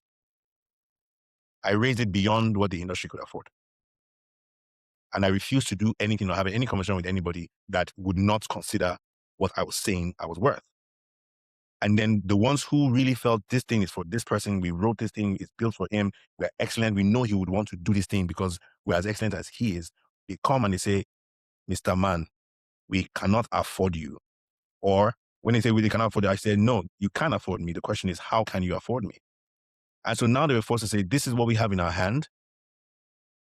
A: I raised it beyond what the industry could afford. And I refused to do anything or have any conversation with anybody that would not consider what I was saying I was worth. And then the ones who really felt this thing is for this person, we wrote this thing, it's built for him, we're excellent, we know he would want to do this thing because we're as excellent as he is. They come and they say, Mr. Man, we cannot afford you. Or when they say, they cannot afford you, I said, no, you can't afford me. The question is, how can you afford me? And so now they were forced to say, this is what we have in our hand.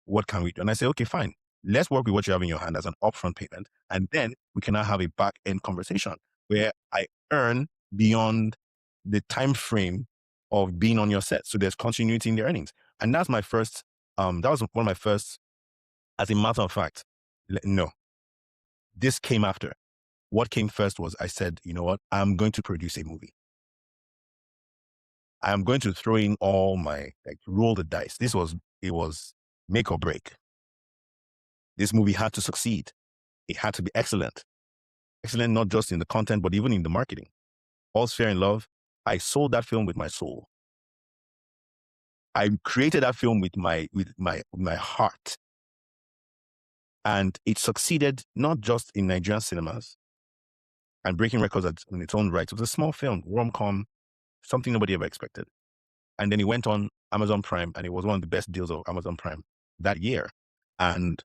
A: What can we do? And I say, okay, fine. Let's work with what you have in your hand as an upfront payment. And then we can now have a back end conversation where I earn beyond the time frame of being on your set. So there's continuity in the earnings. And that's my first, that was one of my first, as a matter of fact, no, this came after. What came first was I said, you know what, I'm going to produce a movie. I'm going to throw in all roll the dice. It was make or break. This movie had to succeed. It had to be excellent. Excellent not just in the content, but even in the marketing. All's Fair in Love, I sold that film with my soul. I created that film with my heart, and it succeeded not just in Nigerian cinemas and breaking records in its own right. It was a small film, rom-com, something nobody ever expected. And then it went on Amazon Prime, and it was one of the best deals of Amazon Prime that year. And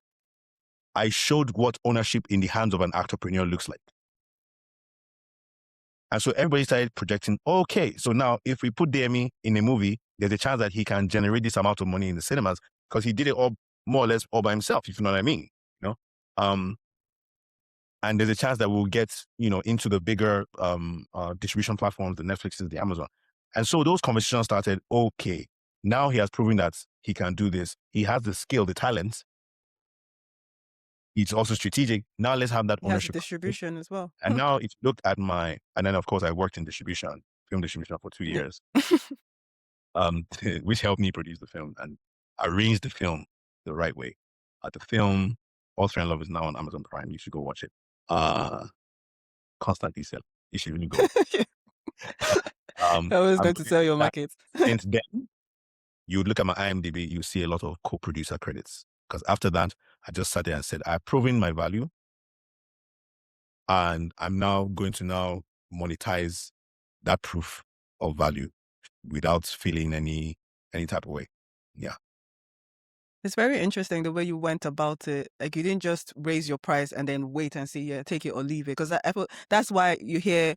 A: I showed what ownership in the hands of an entrepreneur looks like. And so everybody started projecting, okay, so now if we put Deyemi in a movie, there's a chance that he can generate this amount of money in the cinemas because he did it all more or less all by himself, if you know what I mean. You know? And there's a chance that we'll get, into the bigger distribution platforms, the Netflixes, the Amazon. And so those conversations started, okay, now he has proven that he can do this. He has the skill, the talent. It's also strategic. Now let's have that
B: He has
A: ownership.
B: distribution as well.
A: And now if you look at and then of course I worked in distribution, film distribution for 2
B: Yeah.
A: years, which helped me produce the film and arrange the film the right way. The film, All Fair and Love, is now on Amazon Prime. You should go watch it. Constantly sell. You should really go.
B: I was
A: I'm
B: going to
A: doing
B: sell your
A: that.
B: market.
A: Since then, you look at my IMDb, you see a lot of co-producer credits. Because after that, I just sat there and said, I've proven my value, and I'm now going to monetize that proof of value without feeling any type of way. Yeah.
B: It's very interesting the way you went about it. Like you didn't just raise your price and then wait and see, yeah, take it or leave it. Because that's why you hear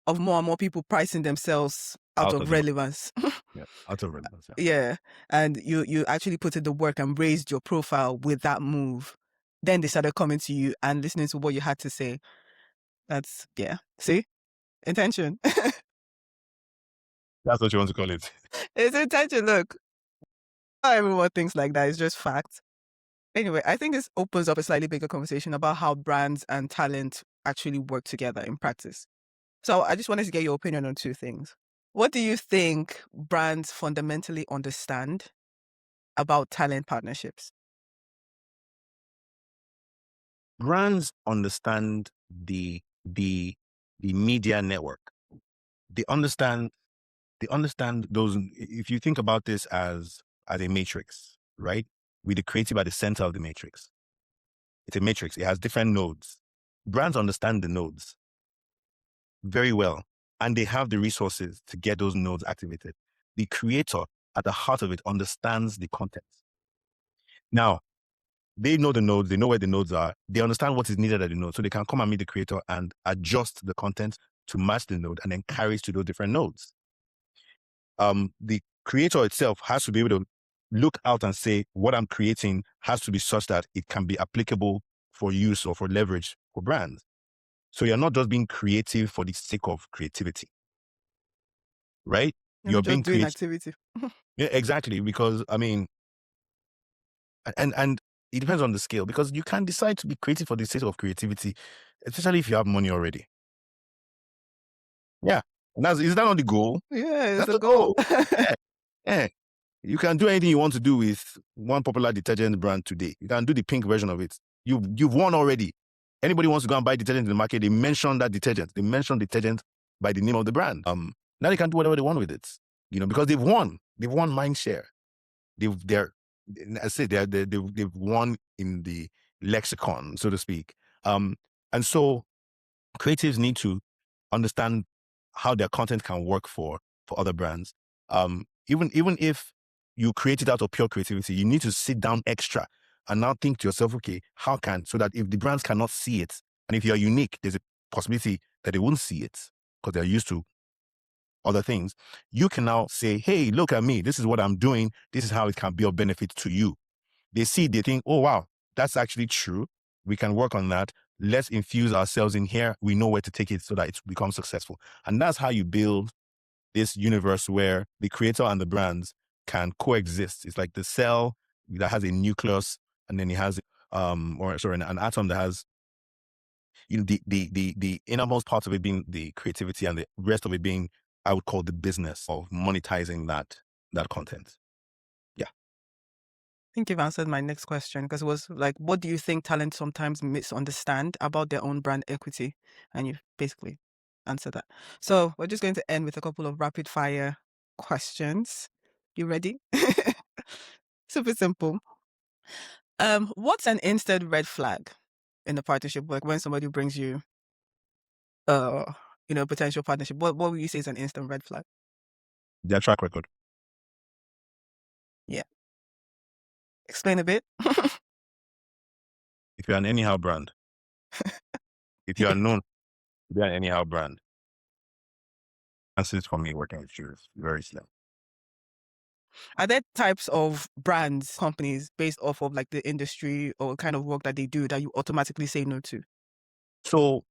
B: of more and more people pricing themselves out
A: Out
B: of
A: of the
B: relevance.
A: Yeah. Out of relevance. Yeah.
B: Yeah. And you actually put in the work and raised your profile with that move. Then they started coming to you and listening to what you had to say. That's, yeah. See? Intention.
A: That's what you want to call it.
B: It's intention. Look, not everyone thinks like that. It's just fact. Anyway, I think this opens up a slightly bigger conversation about how brands and talent actually work together in practice. So I just wanted to get your opinion on two things. What do you think brands fundamentally understand about talent partnerships?
A: Brands understand the media network. They understand those. If you think about this as a matrix, right? With the creative at the center of the matrix. It's a matrix. It has different nodes. Brands understand the nodes very well, and they have the resources to get those nodes activated. The creator at the heart of it understands the content. Now, they know the nodes, they know where the nodes are, they understand what is needed at the node, so they can come and meet the creator and adjust the content to match the node and then carry it to those different nodes. The creator itself has to be able to look out and say, what I'm creating has to be such that it can be applicable for use or for leverage for brands. So you're not just being creative for the sake of creativity, right?
B: You're
A: You're
B: just
A: being
B: doing
A: creative.
B: activity.
A: Yeah, exactly. Because and it depends on the scale, because you can decide to be creative for the sake of creativity, especially if you have money already. Yeah. And is that not the goal?
B: Yeah, it's
A: That's
B: a
A: the
B: goal.
A: goal. Yeah. Yeah. You can do anything you want to do with one popular detergent brand today. You can do the pink version of it. You've won already. Anybody wants to go and buy detergent in the market, they mention that detergent. They mention detergent by the name of the brand. Now they can do whatever they want with it. Because they've won. They've won mind share. They've won in the lexicon, so to speak. And so creatives need to understand how their content can work for other brands. Even if you create it out of pure creativity, you need to sit down extra and now think to yourself, okay, so that if the brands cannot see it, and if you're unique, there's a possibility that they won't see it because they're used to other things. You can now say, hey, look at me. This is what I'm doing. This is how it can be of benefit to you. They see, they think, oh, wow, that's actually true. We can work on that. Let's infuse ourselves in here. We know where to take it so that it becomes successful. And that's how you build this universe where the creator and the brands can coexist. It's like the cell that has a nucleus, and then it has, an atom that has, the innermost part of it being the creativity, and the rest of it being, I would call, the business of monetizing that content. Yeah.
B: I think you've answered my next question, because it was like, what do you think talent sometimes misunderstand about their own brand equity? And you've basically answered that. So we're just going to end with a couple of rapid fire questions. You ready? Super simple. What's an instant red flag in a partnership? Like when somebody brings you, uh, potential partnership, what would you say is an instant red flag?
A: Their track record.
B: Yeah. Explain a bit.
A: If you're an anyhow brand, if you are known to be an anyhow brand, chances for me working with you is very slim.
B: Are there types of brands, companies based off of like the industry or kind of work that they do that you automatically say no to?
A: So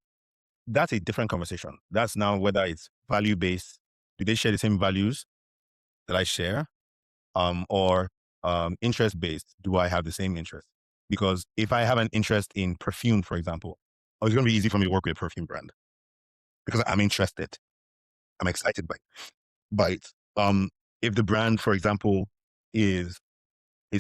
A: that's a different conversation. That's now whether it's value based. Do they share the same values that I share? Or interest based? Do I have the same interest? Because if I have an interest in perfume, for example, it's going to be easy for me to work with a perfume brand because I'm interested. I'm excited by it. If the brand, for example, is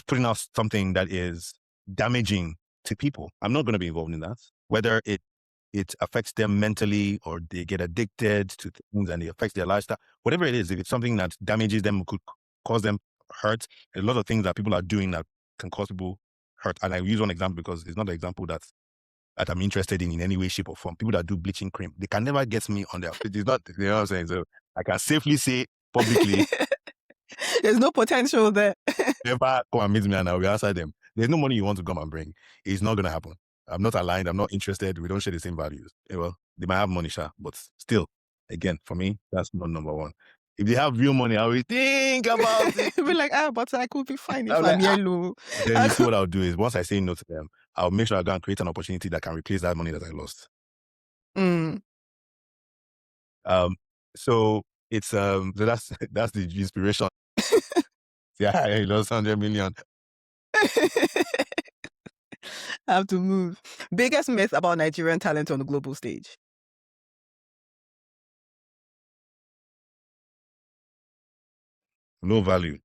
A: putting out something that is damaging to people, I'm not going to be involved in that. Whether it affects them mentally or they get addicted to things and it affects their lifestyle, whatever it is, if it's something that damages them, could cause them hurt, a lot of things that people are doing that can cause people hurt. And I use one example because it's not an example that I'm interested in any way, shape, or form. People that do bleaching cream, they can never get me on their feet. It's not, you know what I'm saying? So I can safely say publicly,
B: There's no potential there.
A: never come and meet me and I'll be outside them. There's no money you want to come and bring. It's not going to happen. I'm not aligned. I'm not interested. We don't share the same values. Well, they might have money, sure, but still, again, for me, that's not number one. If they have real money, I will think about it.
B: Be like, but I could be fine if
A: I'm
B: I'm
A: like,
B: yellow.
A: then you see what I'll do is once I say no to them, I'll make sure I go and create an opportunity that can replace that money that I lost.
B: Mm.
A: So it's so that's the inspiration. Yeah, I lost 100 million.
B: I have to move. Biggest myth about Nigerian talent on the global stage.
A: No value.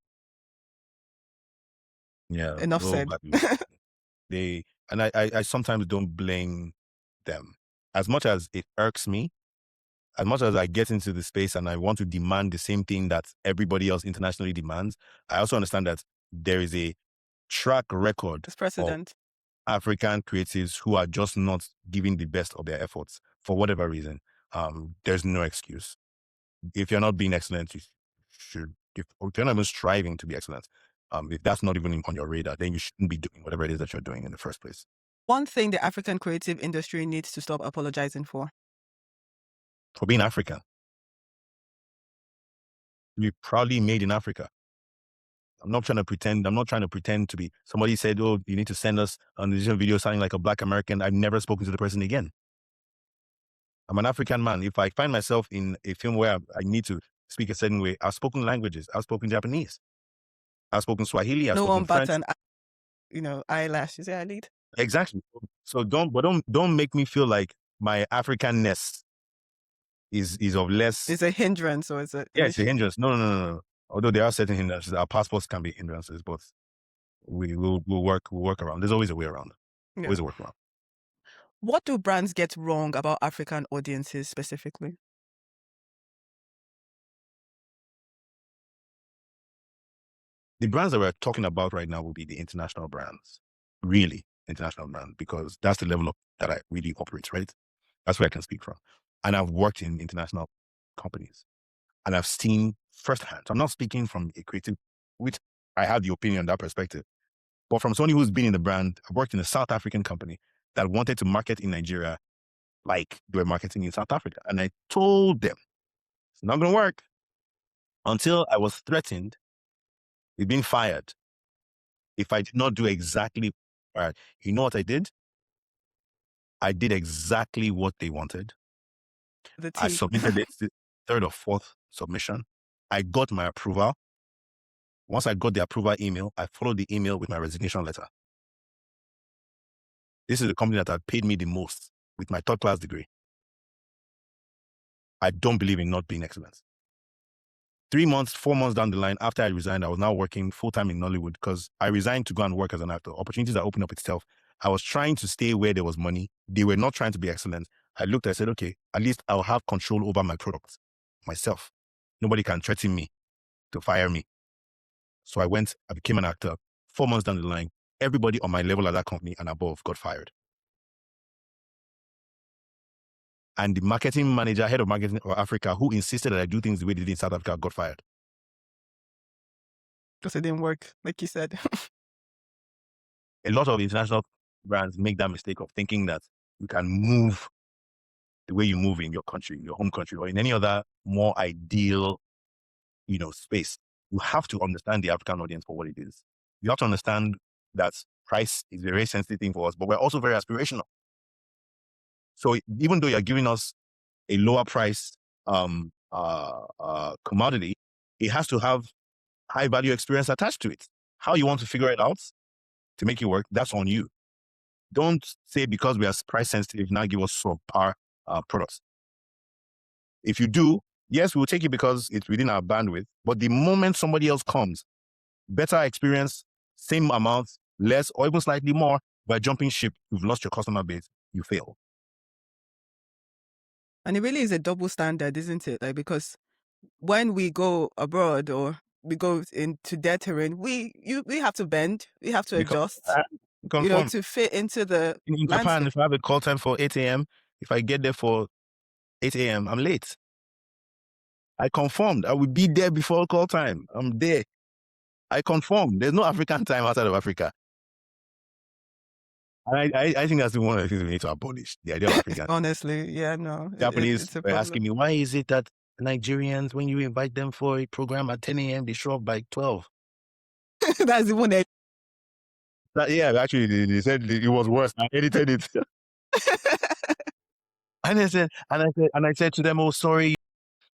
A: Yeah,
B: Enough
A: no
B: said.
A: value. I sometimes don't blame them. As much as it irks me, as much as I get into the space and I want to demand the same thing that everybody else internationally demands, I also understand that there is a track record
B: It's
A: of
B: precedent.
A: African creatives who are just not giving the best of their efforts for whatever reason. There's no excuse. If you're not being excellent, you should. If you're not even striving to be excellent, if that's not even on your radar, then you shouldn't be doing whatever it is that you're doing in the first place.
B: One thing the African creative industry needs to stop apologizing for.
A: For being African, we proudly made in Africa. I'm not trying to pretend. I'm not trying to pretend to be. Somebody said, "Oh, you need to send us an audition video sounding like a Black American." I've never spoken to the person again. I'm an African man. If I find myself in a film where I need to speak a certain way, I've spoken languages. I've spoken Japanese. I've spoken Swahili. I've
B: No
A: spoken
B: one but
A: French.
B: an, eyelashes. Yeah, I lead.
A: Exactly. So don't make me feel like my Africanness is of less.
B: It's a hindrance or it's an
A: It's a
B: issue.
A: hindrance. No. Although there are certain hindrances, our passports can be hindrances, but we'll work around. There's always a way around.
B: Yeah.
A: Always a workaround.
B: What do brands get wrong about African audiences specifically?
A: The brands that we're talking about right now will be the international brands, really international brands, because that's the level of that I really operate, right? That's where I can speak from. And I've worked in international companies and I've seen firsthand. So I'm not speaking from a creative, which I have the opinion, that perspective, but from somebody who's been in the brand. I worked in a South African company that wanted to market in Nigeria like they were marketing in South Africa. And I told them it's not going to work until I was threatened with being fired if I did not do exactly right. You know what I did? I did exactly what they wanted.
B: The
A: I
B: tea.
A: submitted the third or fourth submission. I got my approval. Once I got the approval email, I followed the email with my resignation letter. This is the company that had paid me the most with my third class degree. I don't believe in not being excellent. 3 months, 4 months down the line, after I resigned, I was now working full-time in Nollywood because I resigned to go and work as an actor. Opportunities that opened up itself. I was trying to stay where there was money. They were not trying to be excellent. I looked, I said, okay, at least I'll have control over my products myself. Nobody can threaten me to fire me. So I went, I became an actor. 4 months down the line, everybody on my level at that company and above got fired. And the marketing manager, head of marketing for Africa, who insisted that I do things the way they did in South Africa, got fired.
B: Because it didn't work, like you said.
A: A lot of international brands make that mistake of thinking that you can move the way you move in your country, your home country, or in any other more ideal, space. You have to understand the African audience for what it is. You have to understand that price is a very sensitive thing for us, but we're also very aspirational. So even though you're giving us a lower price commodity, it has to have high value experience attached to it. How you want to figure it out to make it work, that's on you. Don't say because we are price sensitive, now give us subpar products. If you do, yes, we'll take it because it's within our bandwidth. But the moment somebody else comes, better experience, same amount, less, or even slightly more, by jumping ship, you've lost your customer base, you fail.
B: And it really is a double standard, isn't it? Like, because when we go abroad or we go into their terrain, we have to bend, we have to
A: Because
B: adjust,
A: conform.
B: to fit into the
A: In Japan,
B: landscape.
A: if I have a call time for 8 a.m., if I get there for 8 a.m., I'm late. I conformed. I will be there before call time. I'm there. I conform. There's no African time outside of Africa. And I think that's one of the things we need to abolish, the idea of African.
B: Honestly, yeah, no.
A: Japanese
B: It's a
A: were
B: problem.
A: asking me, why is it that Nigerians, when you invite them for a program at 10 a.m., they show up by 12?
B: That's the one that
A: Yeah, actually, they said it was worse. I edited it. And I said to them, oh, sorry,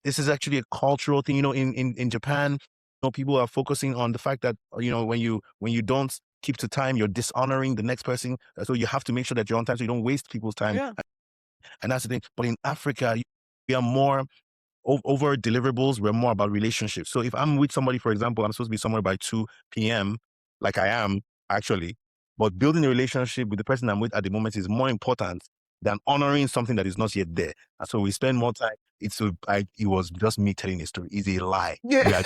A: this is actually a cultural thing. In Japan, people are focusing on the fact that, when you don't keep to time, you're dishonoring the next person. So you have to make sure that you're on time so you don't waste people's time.
B: Yeah.
A: And that's the thing. But in Africa, we are more over deliverables. We're more about relationships. So if I'm with somebody, for example, I'm supposed to be somewhere by 2 p.m., like I am actually, but building a relationship with the person I'm with at the moment is more important than honoring something that is not yet there. And so we spend more time. It was just me telling a story. It's a lie.
B: Yeah.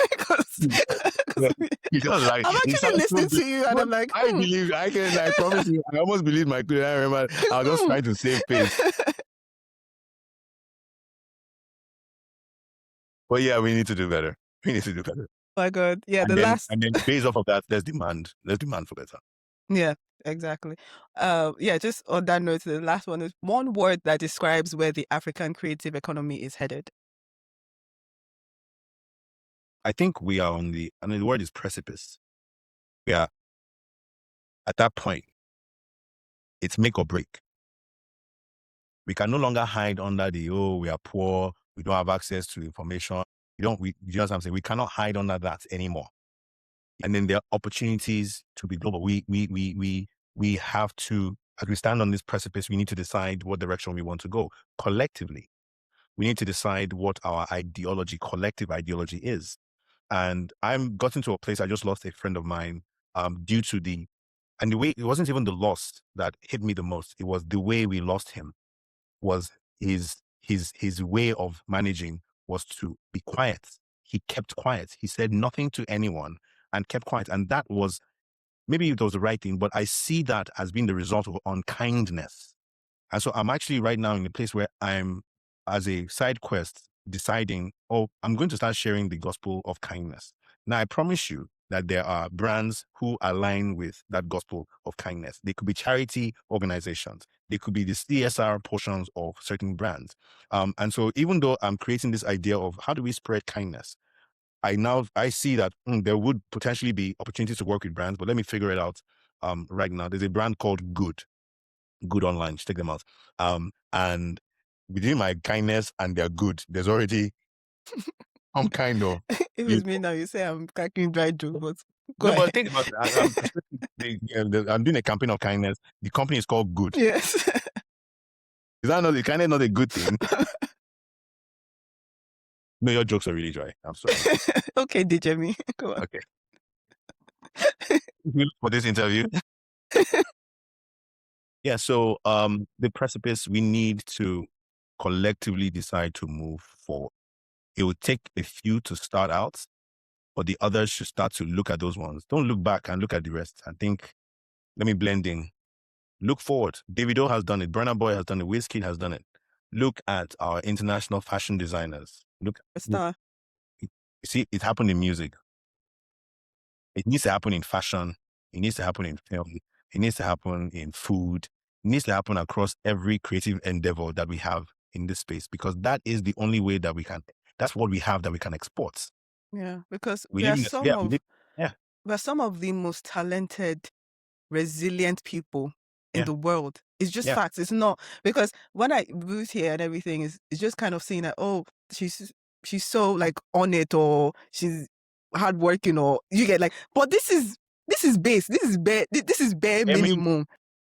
A: Because like
B: I'm actually listening to you and I'm like,
A: I believe I promise you, I almost believe my I remember I was just trying to save face. But yeah, we need to do better. We need to do better.
B: Oh my God. Yeah,
A: And
B: the
A: then based off of that, there's demand. There's demand for better.
B: Yeah, exactly. Yeah, just on that note, the last one is one word that describes where the African creative economy is headed.
A: I think we are the word is precipice. We are at that point. It's make or break. We can no longer hide under we are poor, we don't have access to information. You know what I'm saying? We cannot hide under that anymore. And then there are opportunities to be global. We have to, as we stand on this precipice, we need to decide what direction we want to go collectively. We need to decide what our collective ideology is. And I'm gotten to a place, I just lost a friend of mine due to the way, it wasn't even the loss that hit me the most. It was the way we lost him. Was his way of managing was to be quiet. He kept quiet. He said nothing to anyone and kept quiet. And that was, maybe it was the right thing, but I see that as being the result of unkindness. And so I'm actually right now in a place where I'm, as a side quest, deciding, I'm going to start sharing the gospel of kindness. Now, I promise you that there are brands who align with that gospel of kindness. They could be charity organizations. They could be the CSR portions of certain brands. And so even though I'm creating this idea of how do we spread kindness, I see that there would potentially be opportunities to work with brands, but let me figure it out right now. There's a brand called Good Online. Check them out. And between my kindness and their good, there's already some kind of.
B: If it's me now, you say I'm cracking dry joke, but go
A: No, but
B: ahead.
A: think about it. I'm doing a campaign of kindness. The company is called Good.
B: Yes.
A: Is that not the kindness not a good thing? No, your jokes are really dry. I'm sorry.
B: Okay, Deyemi, go on.
A: Okay. For this interview. Yeah, so the precipice, we need to collectively decide to move forward. It would take a few to start out, but the others should start to look at those ones. Don't look back and look at the rest and think, let me blend in. Look forward. Davido has done it. Burna Boy has done it. Wizkid has done it. Look at our international fashion designers.
B: A star.
A: You see, it happened in music. It needs to happen in fashion. It needs to happen in film. It needs to happen in food. It needs to happen across every creative endeavor that we have in this space, because that is the only way that we can, that's what we have that we can export.
B: Yeah, because
A: We live in, yeah, yeah,
B: we are some of the most talented, resilient people in
A: yeah,
B: the world. It's just
A: yeah.
B: facts. It's not because when I moved here and everything is, it's just kind of seeing that, oh, she's so like on it, or she's hardworking, or you get like, but this is base. This is bare
A: I mean,
B: minimum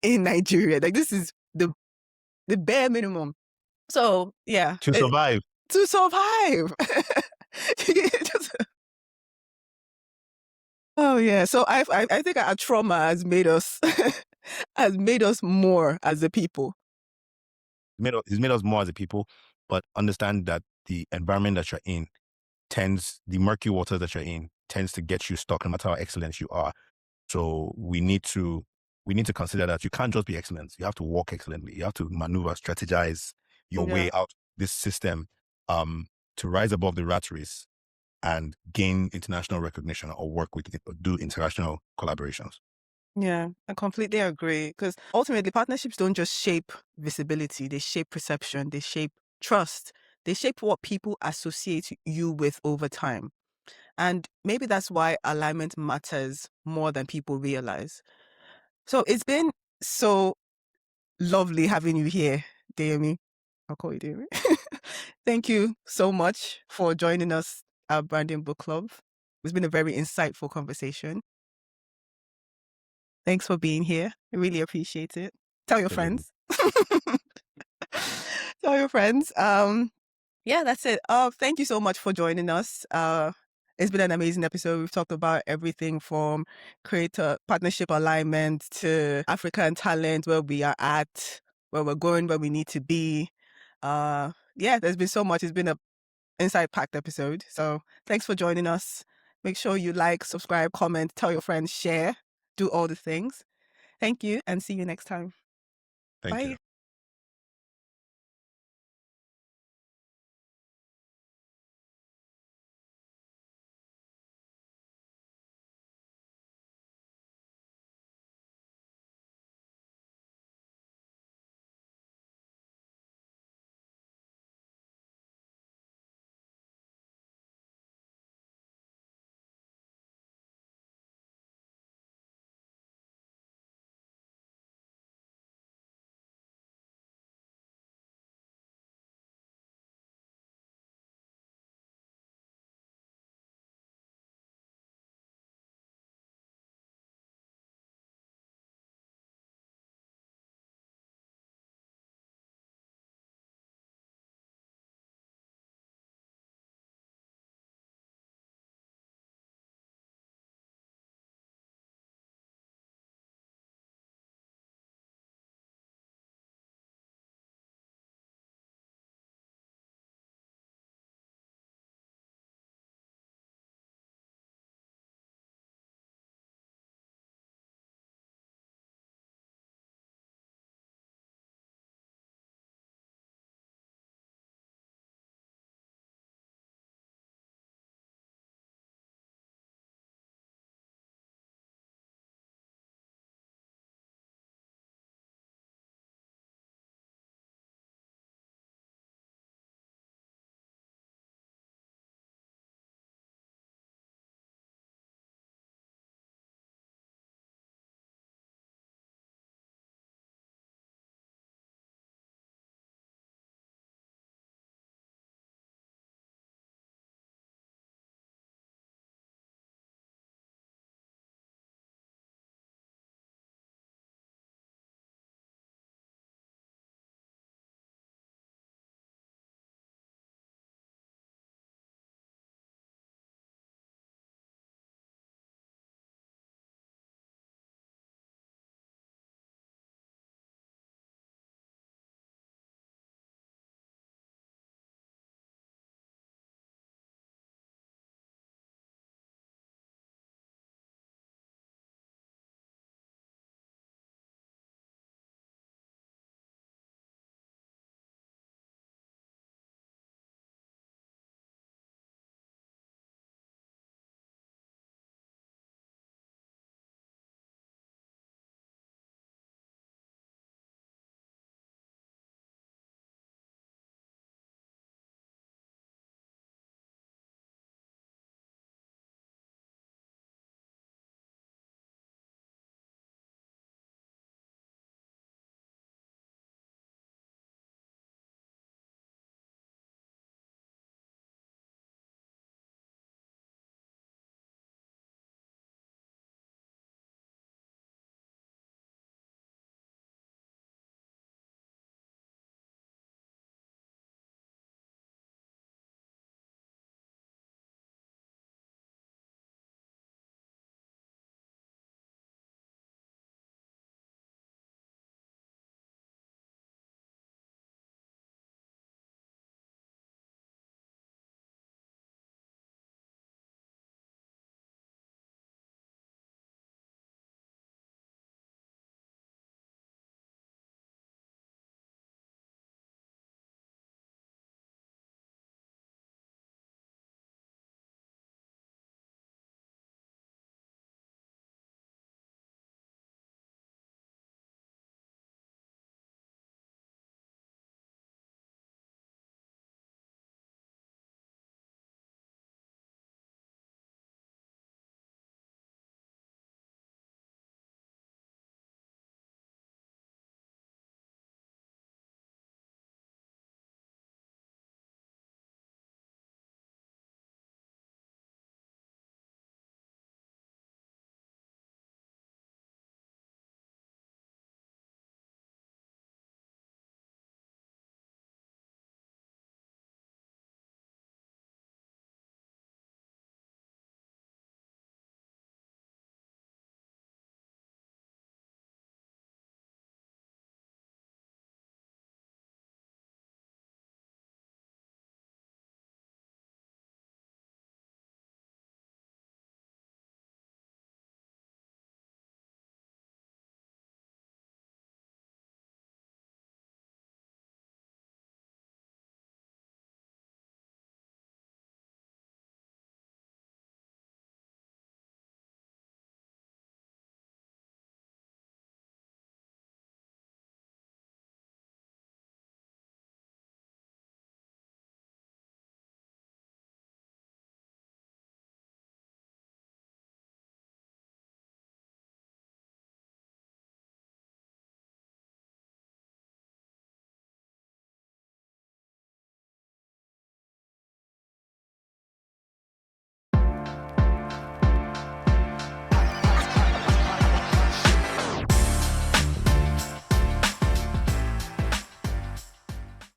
B: in Nigeria. Like this is the bare minimum. So yeah,
A: to survive.
B: to survive. Just- oh yeah. So I think our trauma has made us has made us more as a people.
A: It's made us more as a people, but understand that the environment that you're in the murky water that you're in tends to get you stuck no matter how excellent you are. So we need to consider that you can't just be excellent. You have to walk excellently. You have to maneuver, strategize your
B: Yeah.
A: way out this system, to rise above the rat race and gain international recognition, or work with it, or do international collaborations.
B: Yeah, I completely agree. Because ultimately, partnerships don't just shape visibility, they shape perception, they shape trust, they shape what people associate you with over time. And maybe that's why alignment matters more than people realize. So it's been so lovely having you here, Deyemi. I'll call you Deyemi. Thank you so much for joining us at Branding Book Club. It's been a very insightful conversation. Thanks for being here. I really appreciate it. Tell your friends. Tell your friends. Yeah, that's it. Thank you so much for joining us. It's been an amazing episode. We've talked about everything from creator partnership alignment to African talent, where we are at, where we're going, where we need to be. Yeah, there's been so much. It's been a insight packed episode. So thanks for joining us. Make sure you like, subscribe, comment, tell your friends, share, do all the things. Thank you, and see you next time.
A: Thank
B: Bye.
A: you.